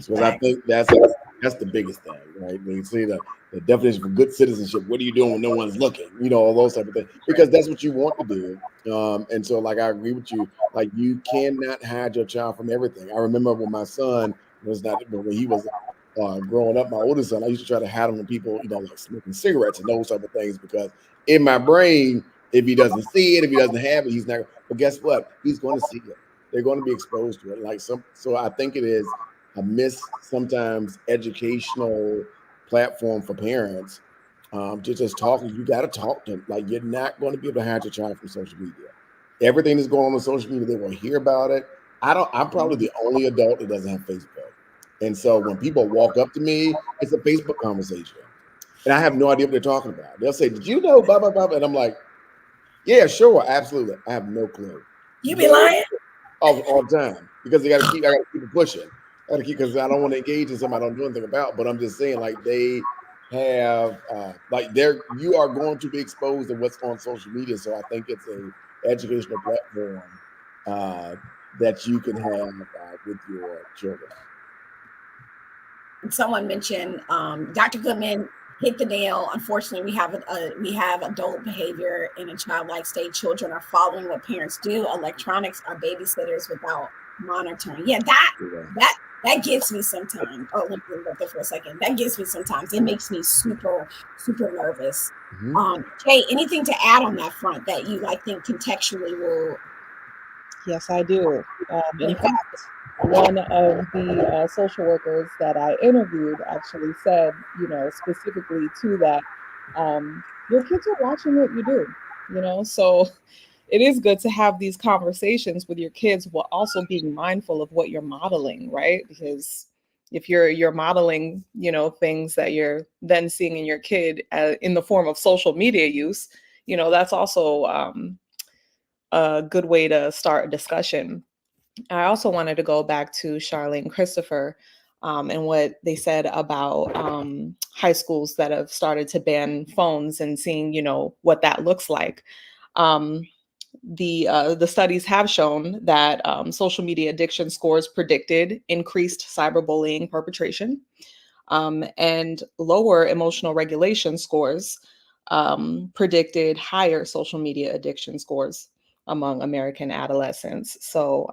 So, because I Fact. think that's the biggest thing, right? When you see the definition for good citizenship, what are you doing when no one's looking? You know, all those type of things, because that's what you want to do. And so, like, I agree with you. Like, you cannot hide your child from everything. I remember when my son was not, when he was growing up, my oldest son, I used to try to hide him from people, you know, like smoking cigarettes and those type of things, because in my brain, if he doesn't see it, if he doesn't have it, he's not. But guess what? He's going to see it. They're going to be exposed to it. Like some, so I think it is a miss sometimes educational platform for parents to just talk. You got to talk to them. Like, you're not going to be able to hide your child from social media. Everything that's going on social media, they will hear about it. I don't. I'm probably the only adult that doesn't have Facebook, and so when people walk up to me, it's a Facebook conversation. And I have no idea what they're talking about. They'll say, "Did you know?" Blah blah blah, and I'm like, "Yeah, sure, absolutely." I have no clue, You be no, lying? all the time, because they got to keep. I got to keep it pushing. I got to keep, because I don't want to engage in something I don't know anything about. But I'm just saying, like, they have like, you are going to be exposed to what's on social media. So I think it's a educational platform uh, that you can have with your children. Someone mentioned Dr. Goodman hit the nail. Unfortunately, we have adult behavior in a childlike state. Children are following what parents do. Electronics are babysitters without monitoring. Yeah, Yeah. that gives me sometimes. Oh, let me look there for a second. That gives me sometimes. It makes me super nervous. Mhm. Jay, anything to add on that front that you like think contextually will Yes, I do. In benefit? fact, one of the social workers that I interviewed actually said, specifically to that, your kids are watching what you do, so it is good to have these conversations with your kids while also being mindful of what you're modeling, right? Because if you're modeling, things that you're then seeing in your kid in the form of social media use, that's also a good way to start a discussion. I also wanted to go back to Charlene Christopher and what they said about high schools that have started to ban phones and seeing, what that looks like. Um, the studies have shown that social media addiction scores predicted increased cyberbullying perpetration, and lower emotional regulation scores predicted higher social media addiction scores among American adolescents. So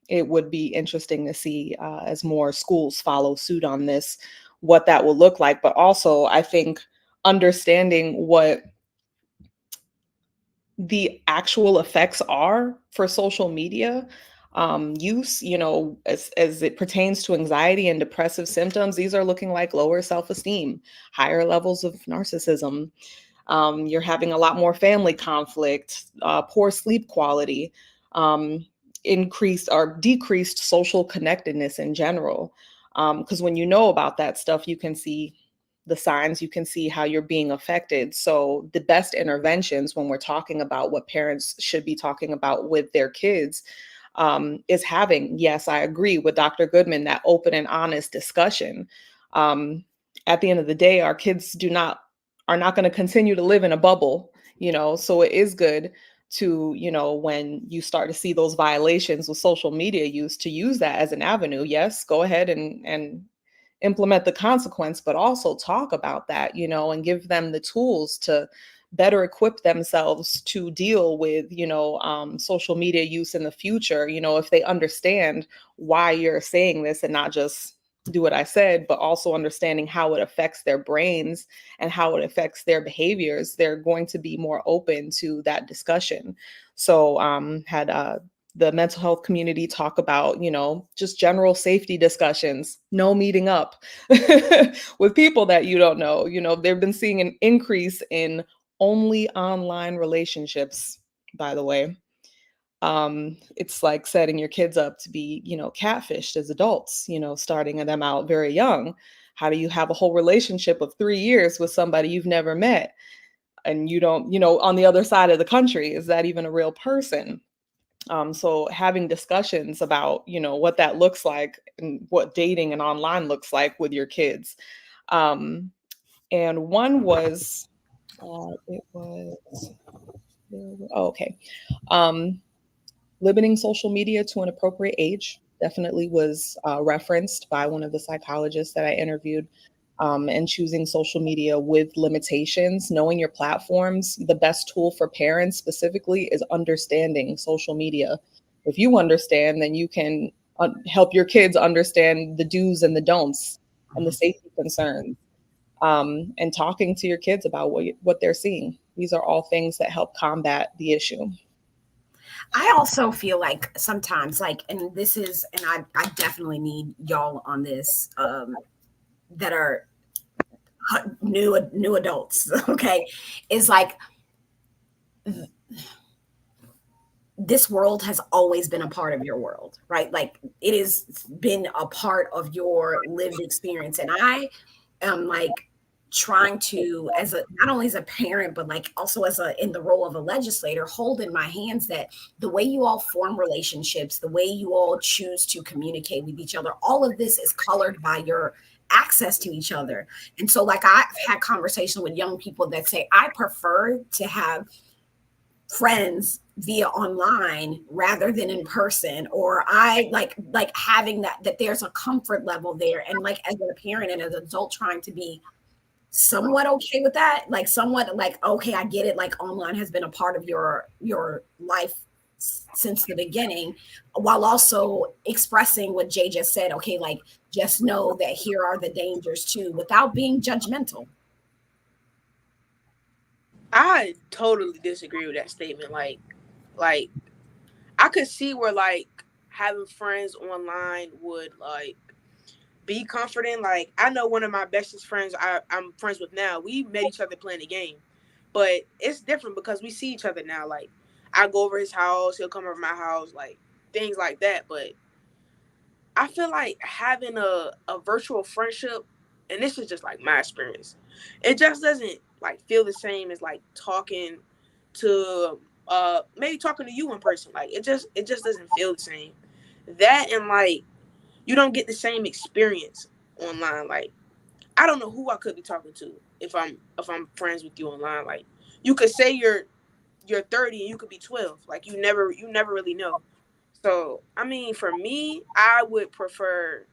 it would be interesting to see as more schools follow suit on this, what that will look like. But also, I think understanding what the actual effects are for social media use, as it pertains to anxiety and depressive symptoms, these are looking like lower self-esteem, higher levels of narcissism. You're having a lot more family conflict, poor sleep quality, increased or decreased social connectedness in general. Because when you know about that stuff, you can see the signs, you can see how you're being affected. So, the best interventions when we're talking about what parents should be talking about with their kids is having, yes, I agree with Dr. Goodman, that open and honest discussion. Um, at the end of the day, our kids are not going to continue to live in a bubble, so it is good to, when you start to see those violations with social media use, to use that as an avenue. Yes, go ahead and implement the consequence, but also talk about that, and give them the tools to better equip themselves to deal with, social media use in the future, if they understand why you're saying this and not just do what I said, but also understanding how it affects their brains and how it affects their behaviors, they're going to be more open to that discussion. So had the mental health community talk about, just general safety discussions, no meeting up with people that you don't know. They've been seeing an increase in only online relationships, by the way. It's like setting your kids up to be, catfished as adults, starting them out very young. How do you have a whole relationship of 3 years with somebody you've never met? And you don't, on the other side of the country, is that even a real person? So having discussions about, what that looks like and what dating and online looks like with your kids. And one was, it was, oh, okay. Limiting social media to an appropriate age definitely was referenced by one of the psychologists that I interviewed. And choosing social media with limitations, knowing your platforms. The best tool for parents specifically is understanding social media. If you understand, then you can help your kids understand the do's and the don'ts and the safety concerns, and talking to your kids about what they're seeing. These are all things that help combat the issue. I also feel like sometimes, and this is, and I definitely need y'all on this, that are new adults, okay, is like, this world has always been a part of your world, right? Like, it has been a part of your lived experience. And I am like trying to, as a, not only as a parent, but like also as a, in the role of a legislator, hold in my hands that the way you all form relationships, the way you all choose to communicate with each other, all of this is colored by your access to each other. And so like, I've had conversations with young people that say, I prefer to have friends via online rather than in person, or I like having that there's a comfort level there. And like, as a parent and as an adult, trying to be somewhat okay with that, like somewhat like, okay, I get it, like online has been a part of your life since the beginning, while also expressing what Jay just said, okay, like just know that here are the dangers too, without being judgmental. I totally disagree with that statement. Like I could see where like having friends online would like be comforting. Like I know one of my bestest friends I'm friends with now. We met each other playing a game, but it's different because we see each other now. Like I go over his house, he'll come over my house, like things like that. But I feel like having a virtual friendship, and this is just like my experience, it just doesn't like feel the same as like talking to maybe talking to you in person. Like it just doesn't feel the same. That and like you don't get the same experience online. Like I don't know who I could be talking to if I'm friends with you online. Like you could say you're 30 and you could be 12. Like you never really know. So I mean, for me, I would prefer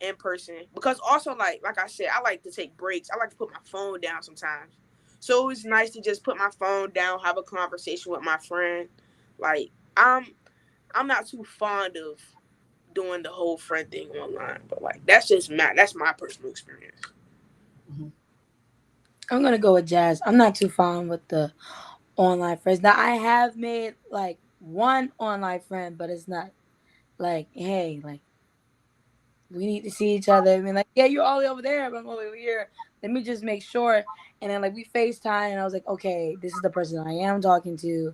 in person because also like I said, I like to take breaks. I like to put my phone down sometimes. So it's nice to just put my phone down, have a conversation with my friend. Like I'm not too fond of doing the whole friend thing online, but like that's my personal experience. I'm gonna go with Jazz. I'm not too fond with the online friends. Now I have made like one online friend, but it's not like, hey, like we need to see each other. I mean, like, yeah, you're all the way over there, but I'm all the way over here. Let me just make sure. And then like we FaceTime, and I was like, okay, this is the person I am talking to.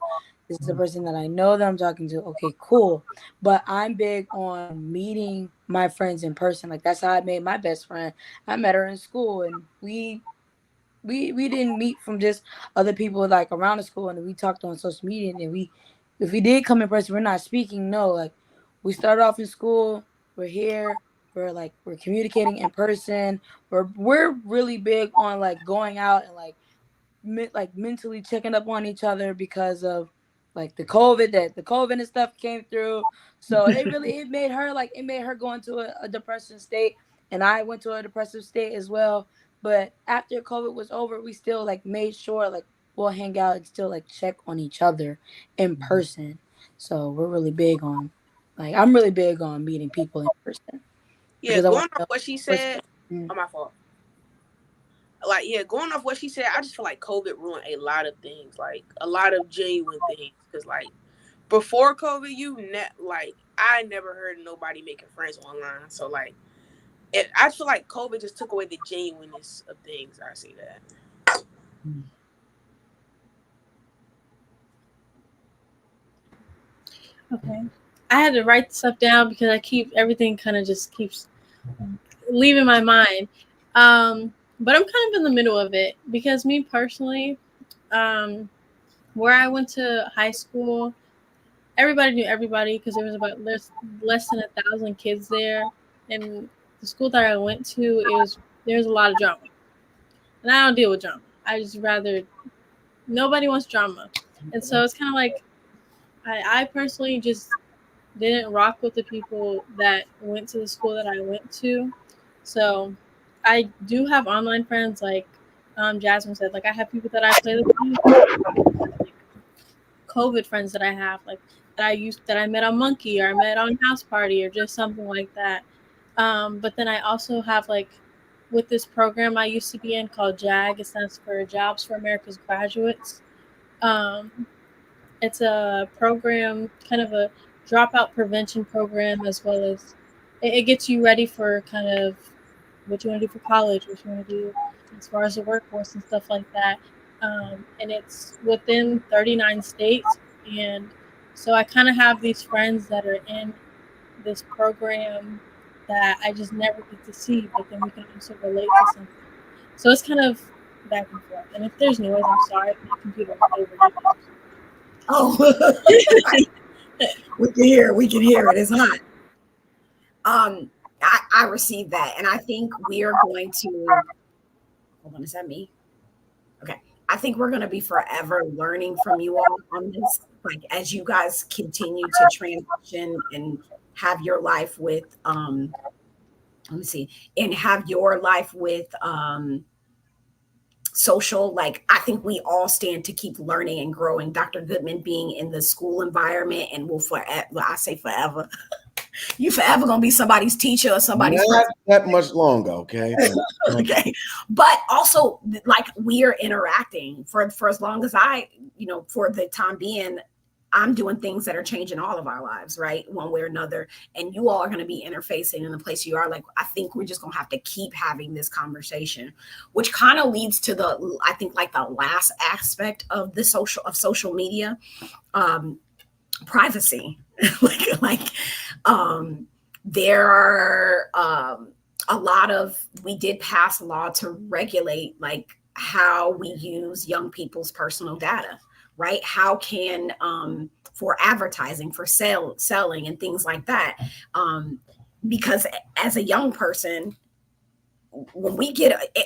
This is the person that I know that I'm talking to. Okay, cool. But I'm big on meeting my friends in person. Like that's how I made my best friend. I met her in school, and we didn't meet from just other people like around the school, and then we talked on social media, and then we, if we did come in person, we're not speaking. No, like we started off in school, we're here, we're communicating in person. We're really big on like going out and like mentally checking up on each other because of like the COVID and stuff came through. So it made her go into a depression state, and I went to a depressive state as well. But after COVID was over, we still like made sure like we'll hang out and still like check on each other in person. So we're really big on, like, I'm really big on meeting people in person Yeah, because I want going to off know what she the person. said, oh my fault. Like yeah, going off what she said, I just feel like COVID ruined a lot of things, like a lot of genuine things. Cause like before COVID, like I never heard of nobody making friends online. So like, I feel like COVID just took away the genuineness of things. I see that. Okay. I had to write stuff down because everything kind of just keeps leaving my mind. But I'm kind of in the middle of it because me personally, where I went to high school, everybody knew everybody because there's less than 1,000 kids there, and the school that I went to there's a lot of drama, and I don't deal with drama. I just rather nobody wants drama, and so it's kind of like I personally just didn't rock with the people that went to the school that I went to. So I do have online friends, like Jasmine said. Like I have people that I play with, like COVID friends that I have, like that I met on Monkey or I met on House Party or just something like that. But then I also have like with this program I used to be in called JAG. It stands for Jobs for America's Graduates. Um, it's a program, kind of a dropout prevention program, as well as it gets you ready for kind of what you want to do for college, what you want to do as far as the workforce and stuff like that. And it's within 39 states. And so I kind of have these friends that are in this program that I just never get to see, but then we can also relate to something. So it's kind of back and forth. And if there's noise, I'm sorry, my computer is overheating. Oh, we can hear it. It's hot. I received that, and I think we are going to. Hold on, is that me? Okay, I think we're going to be forever learning from you all on this. Like as you guys continue to transition and have your life with let me see, and have your life with social, like I think we all stand to keep learning and growing. Dr. Goodman being in the school environment and will forever, I say forever, you forever gonna be somebody's teacher or somebody's not that much longer, okay? Okay, but also like we are interacting for as long as I, for the time being, I'm doing things that are changing all of our lives, right? One way or another. And you all are going to be interfacing in the place you are. Like, I think we're just going to have to keep having this conversation, which kind of leads to I think like the last aspect of the social media, privacy. There are, we did pass a law to regulate like how we use young people's personal data, right? How can, for advertising, for selling and things like that. Because as a young person, when we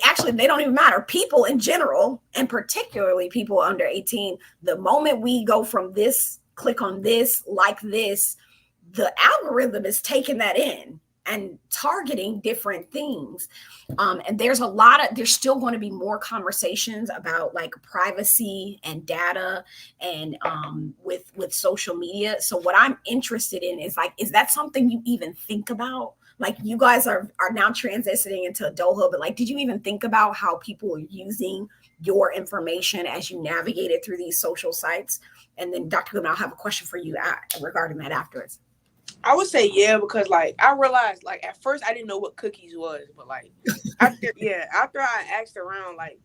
actually, they don't even matter. People in general, and particularly people under 18, the moment we go from this, click on this, like this, the algorithm is taking that in and targeting different things. And there's still going to be more conversations about like privacy and data and with social media. So what I'm interested in is like, is that something you even think about? Like you guys are now transitioning into adulthood, but like, did you even think about how people are using your information as you navigated through these social sites? And then Dr. Goodman, I'll have a question for you regarding that afterwards. I would say yeah, because like I realized like at first I didn't know what cookies was, but like after I asked around, like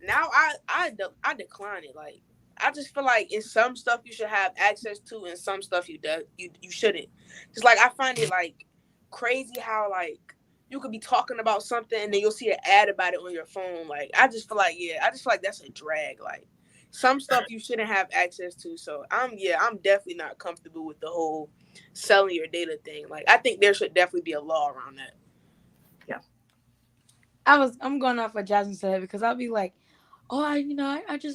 now I decline it. Like I just feel like in some stuff you should have access to, and some stuff you shouldn't. Just like I find it like crazy how like you could be talking about something and then you'll see an ad about it on your phone. Like I just feel like that's a drag. Like some stuff you shouldn't have access to. So I'm definitely not comfortable with the whole selling your data thing. Like I think there should definitely be a law around that. Yeah. I'm going off what Jasmine said because I'll be like, oh, I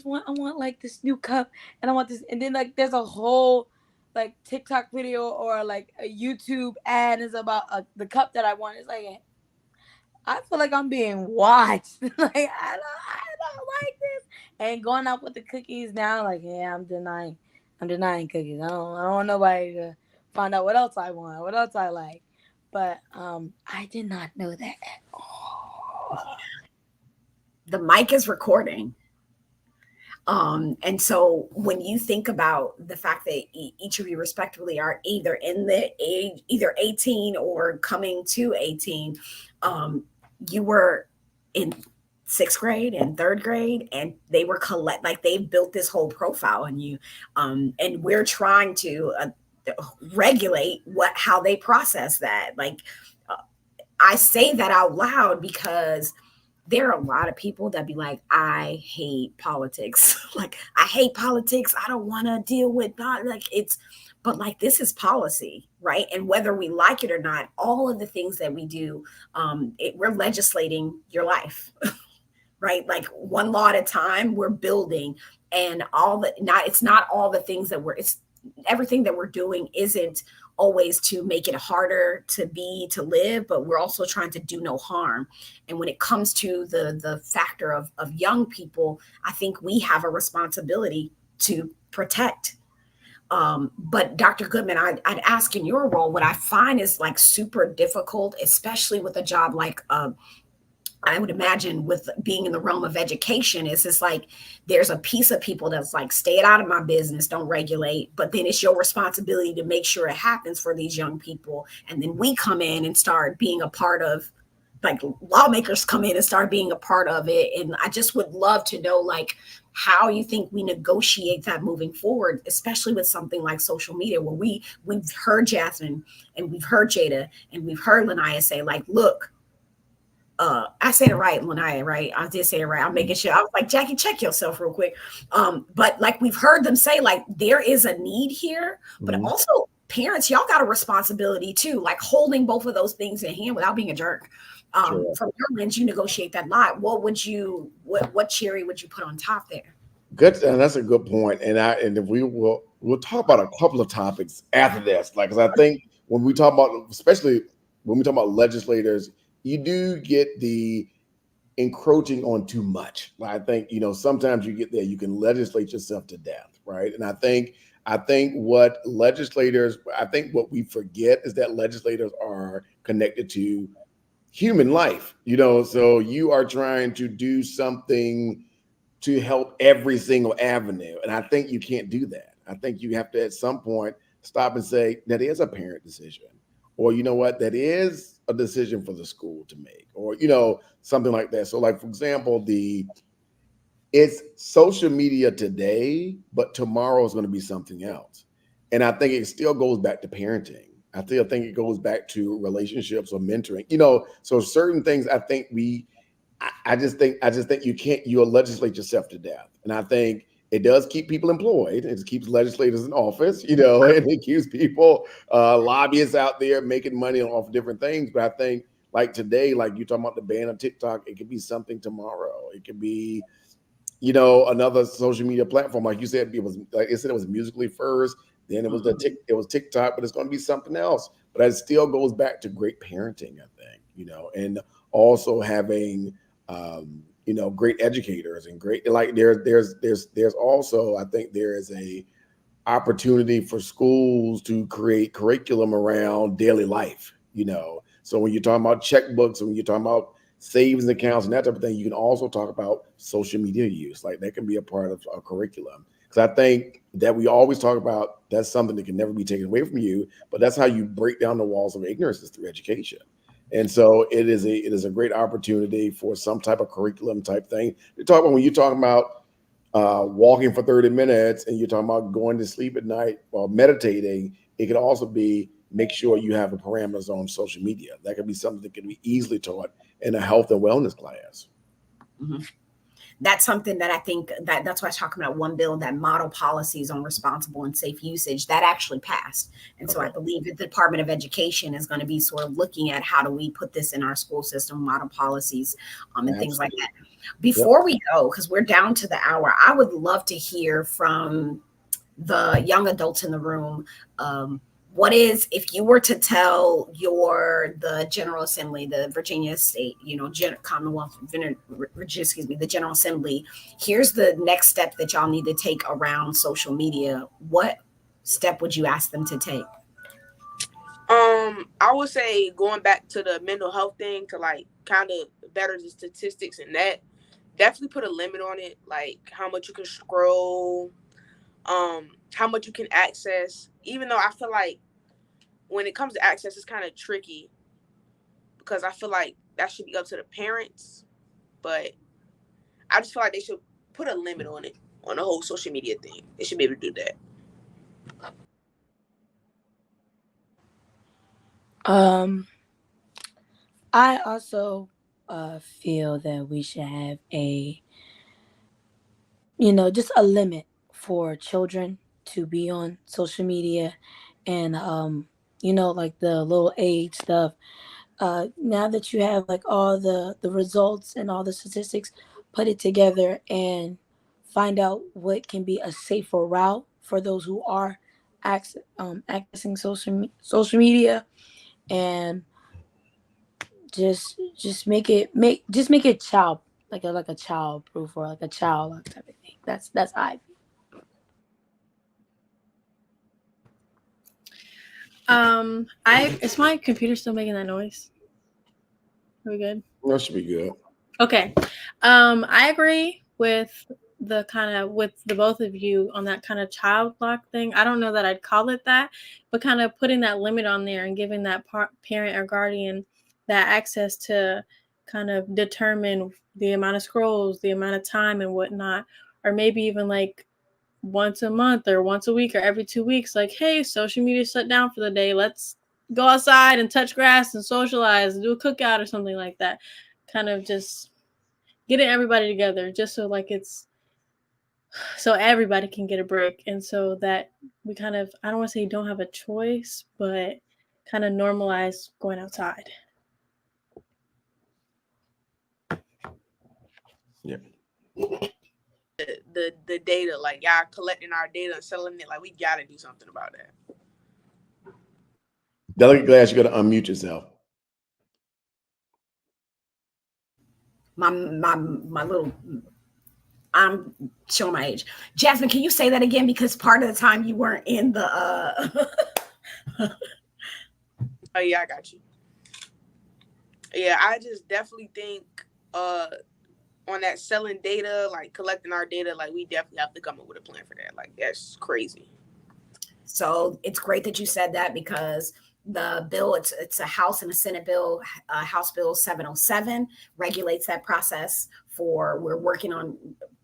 want like this new cup and I want this, and then like there's a whole like TikTok video or like a YouTube ad is about the cup that I want. It's like I feel like I'm being watched. Like I don't like this. And going out with the cookies now, like yeah, I'm denying cookies. I don't want nobody to find out what else I want, what else I like. But I did not know that at all. The mic is recording. And so when you think about the fact that each of you respectively are either in the age, either 18 or coming to 18, you were in 6th grade and 3rd grade, and they were they built this whole profile on you. And we're trying to regulate how they process that. Like, I say that out loud because there are a lot of people that be like, I hate politics. Like, I hate politics. I don't want to deal with that. Like, but like, this is policy, right? And whether we like it or not, all of the things that we do, we're legislating your life, right? Like, one law at a time, we're building, and it's not all the things that it's everything that we're doing isn't always to make it harder to live, but we're also trying to do no harm. And when it comes to the factor of young people, I think we have a responsibility to protect. But Dr. Goodman, I'd ask, in your role, what I find is like super difficult, especially with a job like I would imagine with being in the realm of education, is it's like there's a piece of people that's like, stay it out of my business, don't regulate. But then it's your responsibility to make sure it happens for these young people. And then we come in and start being a part of, like, lawmakers come in and start being a part of it. And I just would love to know, like, how you think we negotiate that moving forward, especially with something like social media, where we've heard Jasmine and we've heard Jada and we've heard Lanaya say, like, look, I said it right, Lanaya, right? I did say it right. I'm making sure. I was like, Jackie, check yourself real quick. But like, we've heard them say, like, there is a need here, but also parents, y'all got a responsibility too, like holding both of those things in hand without being a jerk. Sure. From your lens, you negotiate that lot. What cherry would you put on top there? Good, and that's a good point. And if we'll talk about a couple of topics after this, like, because I think when we talk about, especially when we talk about legislators, you do get the encroaching on too much. I think, sometimes you get there, you can legislate yourself to death, right? And I think what we forget is that legislators are connected to human life, so you are trying to do something to help every single avenue. And I think you can't do that. I think you have to, at some point, stop and say, that is a parent decision. Or, you know what, that is a decision for the school to make, or, something like that. So, like, for example, it's social media today, but tomorrow is going to be something else. And I think it still goes back to parenting. I still think it goes back to relationships or mentoring, so certain things I just think you'll legislate yourself to death. And I think it does keep people employed. It keeps legislators in office, and it keeps people, lobbyists out there making money off different things. But I think, like today, like you're talking about the ban of TikTok, it could be something tomorrow. It could be, another social media platform. Like you said, it was, like I said, it was Musically first. Then it was it was TikTok, but it's going to be something else. But it still goes back to great parenting, I think, and also having, great educators and great, like there's also, I think there is a opportunity for schools to create curriculum around daily life, So when you're talking about checkbooks, and when you're talking about savings accounts and that type of thing, you can also talk about social media use. Like, that can be a part of a curriculum. Because I think that we always talk about, that's something that can never be taken away from you, but that's how you break down the walls of ignorance, is through education. And so it is a great opportunity for some type of curriculum type thing. When you're talking about walking for 30 minutes and you're talking about going to sleep at night or meditating, it could also be, make sure you have a parameters on social media. That could be something that can be easily taught in a health and wellness class. Mm-hmm. That's something that I think that's why I was talking about one bill, that model policies on responsible and safe usage, that actually passed. And so I believe that the Department of Education is going to be sort of looking at, how do we put this in our school system, model policies, and things like that. Before we go, because we're down to the hour, I would love to hear from the young adults in the room. What is, if you were to tell the General Assembly, the Virginia State, Commonwealth, the General Assembly, here's the next step that y'all need to take around social media, what step would you ask them to take? I would say, going back to the mental health thing, to like kind of better the statistics, and that definitely put a limit on it, like how much you can scroll, how much you can access. Even though I feel like when it comes to access, it's kind of tricky, because I feel like that should be up to the parents, but I just feel like they should put a limit on it, on the whole social media thing. They should be able to do that. I also feel that we should have just a limit for children to be on social media, and like the little age stuff. Now that you have like all the results and all the statistics, put it together and find out what can be a safer route for those who are accessing social media, and just make it child like a child proof, or like a child lock type of thing. That's I. Is my computer still making that noise? Are we good? That should be good. Okay. I agree with the both of you on that kind of child lock thing. I don't know that I'd call it that, but kind of putting that limit on there and giving that parent or guardian that access to kind of determine the amount of scrolls, the amount of time and whatnot, or maybe even like once a month or once a week or every 2 weeks, like, hey, social media shut down for the day. Let's go outside and touch grass and socialize and do a cookout or something like that. Kind of just getting everybody together just so like it's so everybody can get a break, and so that we kind of, I don't want to say you don't have a choice, but kind of normalize going outside. Yeah. The data, like y'all collecting our data and selling it, like we gotta do something about that. Delegate Glass, you got to unmute yourself. My little, I'm showing my age. Jasmine, can you say that again? Because part of the time you weren't in the. Oh yeah, I got you. Yeah, I just definitely think on that selling data, like collecting our data, like we definitely have to come up with a plan for that. Like that's crazy. So it's great that you said that, because the bill, it's a House and a Senate bill. House Bill 707 regulates that process. We're working on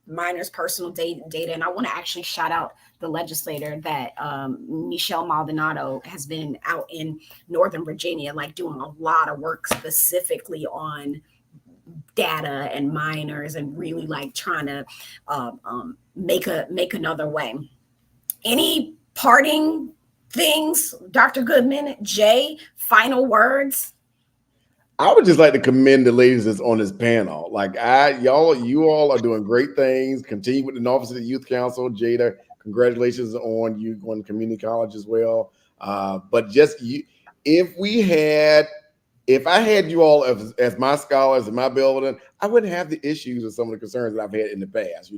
minors' personal data. And I want to actually shout out the legislator that Michelle Maldonado has been out in Northern Virginia, like doing a lot of work specifically on data and minors, and really like trying to make another way. Any parting things, Dr. Goodman? Jay, final words? I would just like to commend the ladies that's on this panel. Like you all are doing great things. Continue with the Office of the Youth Council. Jada, congratulations on you going to community college as well. But just if I had you all as my scholars in my building, I wouldn't have the issues or some of the concerns that I've had in the past,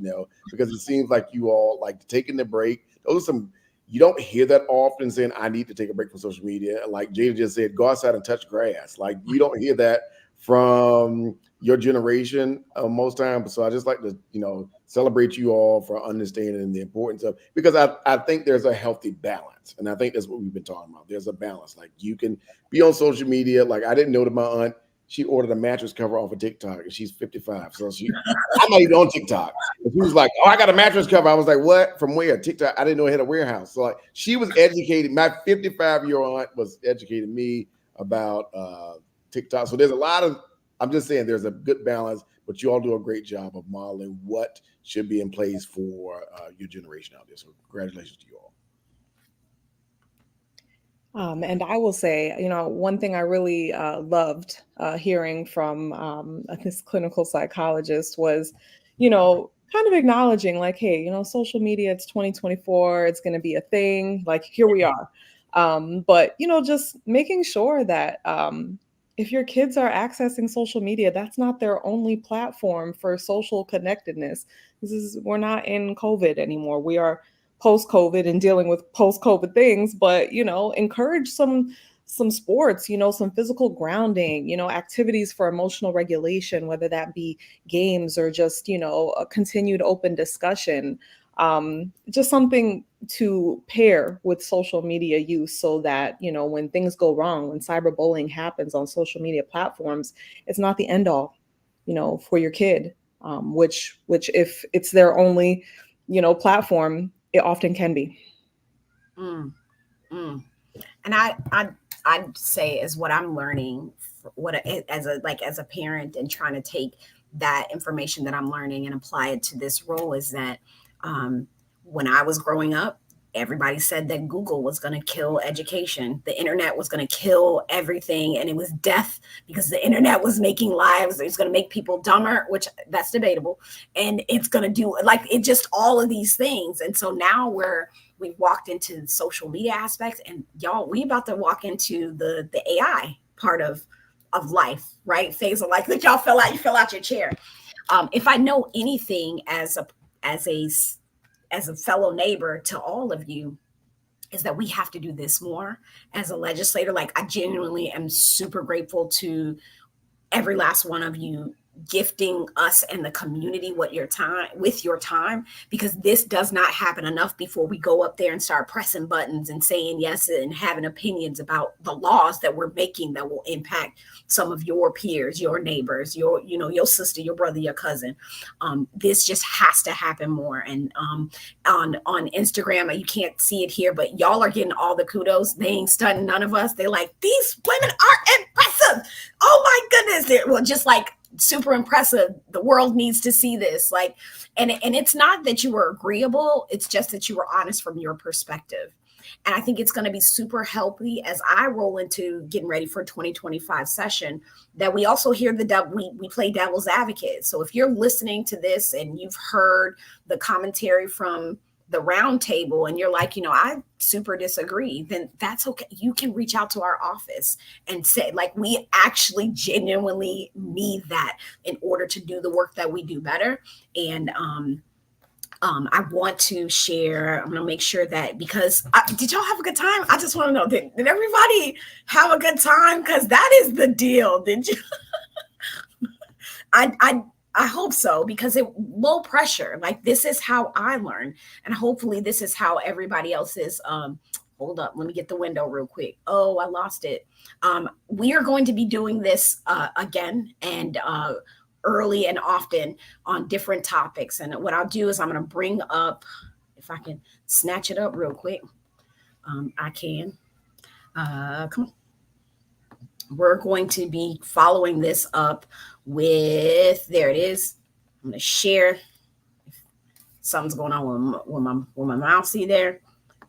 because it seems like you all like taking the break. Those are you don't hear that often, saying, I need to take a break from social media. Like Jada just said, go outside and touch grass. Like you don't hear that from your generation most times. So I just like to, celebrate you all for understanding the importance of, because I think there's a healthy balance. And I think that's what we've been talking about. There's a balance. Like you can be on social media. Like I didn't know that my aunt, she ordered a mattress cover off of TikTok, and she's 55. So I'm not even on TikTok. And she was like, oh, I got a mattress cover. I was like, what? From where? TikTok? I didn't know it had a warehouse. So like she was educated. My 55-year-old aunt was educating me about TikTok. So there's a lot of, I'm just saying there's a good balance, but you all do a great job of modeling what should be in place for your generation out there. So congratulations to you all. And I will say, one thing I really loved hearing from this clinical psychologist was, kind of acknowledging like, hey, social media, it's 2024, it's going to be a thing. Like, here we are. But, just making sure that if your kids are accessing social media, that's not their only platform for social connectedness. We're not in COVID anymore. We are post-COVID and dealing with post-COVID things, but encourage some sports, some physical grounding, activities for emotional regulation, whether that be games or just a continued open discussion, just something to pair with social media use, so that when things go wrong, when cyberbullying happens on social media platforms, it's not the end all for your kid, which if it's their only platform, it often can be. And I I'd say is what I'm learning, as a parent and trying to take that information that I'm learning and apply it to this role, is that when I was growing up, everybody said that Google was going to kill education. The internet was going to kill everything. And it was death because the internet was making lives. It's going to make people dumber, which that's debatable. And it's going to do just all of these things. And so now we've walked into the social media aspects, and y'all, we about to walk into the AI part of life, right? Phase of life that y'all fell out your chair. If I know anything as a fellow neighbor to all of you, is that we have to do this more as a legislator. Like, I genuinely am super grateful to every last one of you gifting us and the community with your time, because this does not happen enough before we go up there and start pressing buttons and saying yes and having opinions about the laws that we're making that will impact some of your peers, your neighbors, your sister, your brother, your cousin. This just has to happen more. And on Instagram, you can't see it here, but y'all are getting all the kudos. They ain't stunning none of us. They're like, these women are impressive. Oh my goodness. Just like super impressive. The world needs to see this. And it's not that you were agreeable. It's just that you were honest from your perspective. And I think it's going to be super healthy as I roll into getting ready for 2025 session, that we also hear we play devil's advocate. So if you're listening to this and you've heard the commentary from the roundtable and you're like, I super disagree, then that's okay. You can reach out to our office and say, we actually genuinely need that in order to do the work that we do better. And I want to share, I'm going to make sure that, because did y'all have a good time? I just want to know, did everybody have a good time? Because that is the deal. Did you? I hope so, because low pressure, this is how I learn. And hopefully this is how everybody else is. Hold up. Let me get the window real quick. Oh, I lost it. We are going to be doing this again and early and often on different topics. And what I'll do is I'm going to bring up, if I can snatch it up real quick. I can. Come on. We're going to be following this up with, there it is. I'm going to share. Something's going on with my mouse. See there?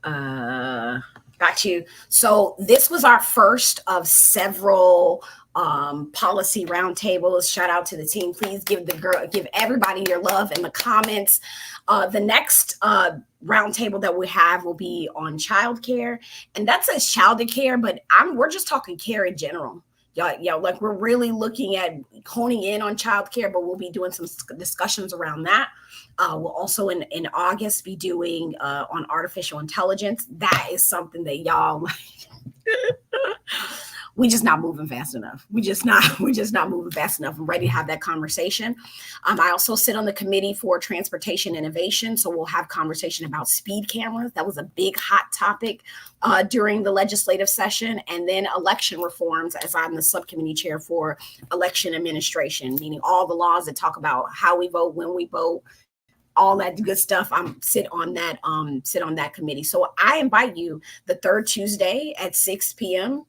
Got you. So this was our first of several policy roundtables. Shout out to the team. Please give everybody your love in the comments. The next roundtable that we have will be on childcare, and that's a childcare, but we're just talking care in general. Y'all, we're really looking at honing in on childcare, but we'll be doing some discussions around that. We'll also in August be doing on artificial intelligence. That is something that y'all we just not moving fast enough. We're just not moving fast enough. I'm ready to have that conversation. I also sit on the committee for transportation innovation. So we'll have conversation about speed cameras. That was a big hot topic during the legislative session. And then election reforms, as I'm the subcommittee chair for election administration, meaning all the laws that talk about how we vote, when we vote, all that good stuff. Sit on that committee. So I invite you the third Tuesday at 6 p.m.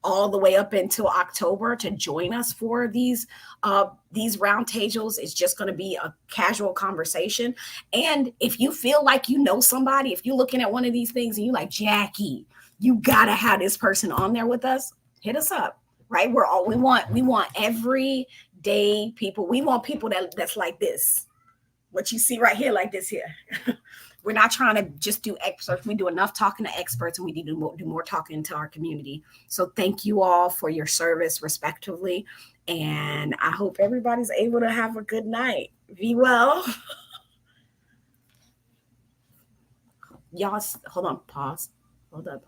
all the way up until October to join us for these roundtables. It's just going to be a casual conversation. And if you feel like you know somebody, if you're looking at one of these things and you're like, Jackie, you got to have this person on there with us, hit us up, right? We want everyday people. We want people that's like this. What you see right here, like this here. We're not trying to just do experts. We do enough talking to experts, and we need to do more talking to our community. So thank you all for your service respectively. And I hope everybody's able to have a good night. Be well. Y'all, hold on, pause. Hold up.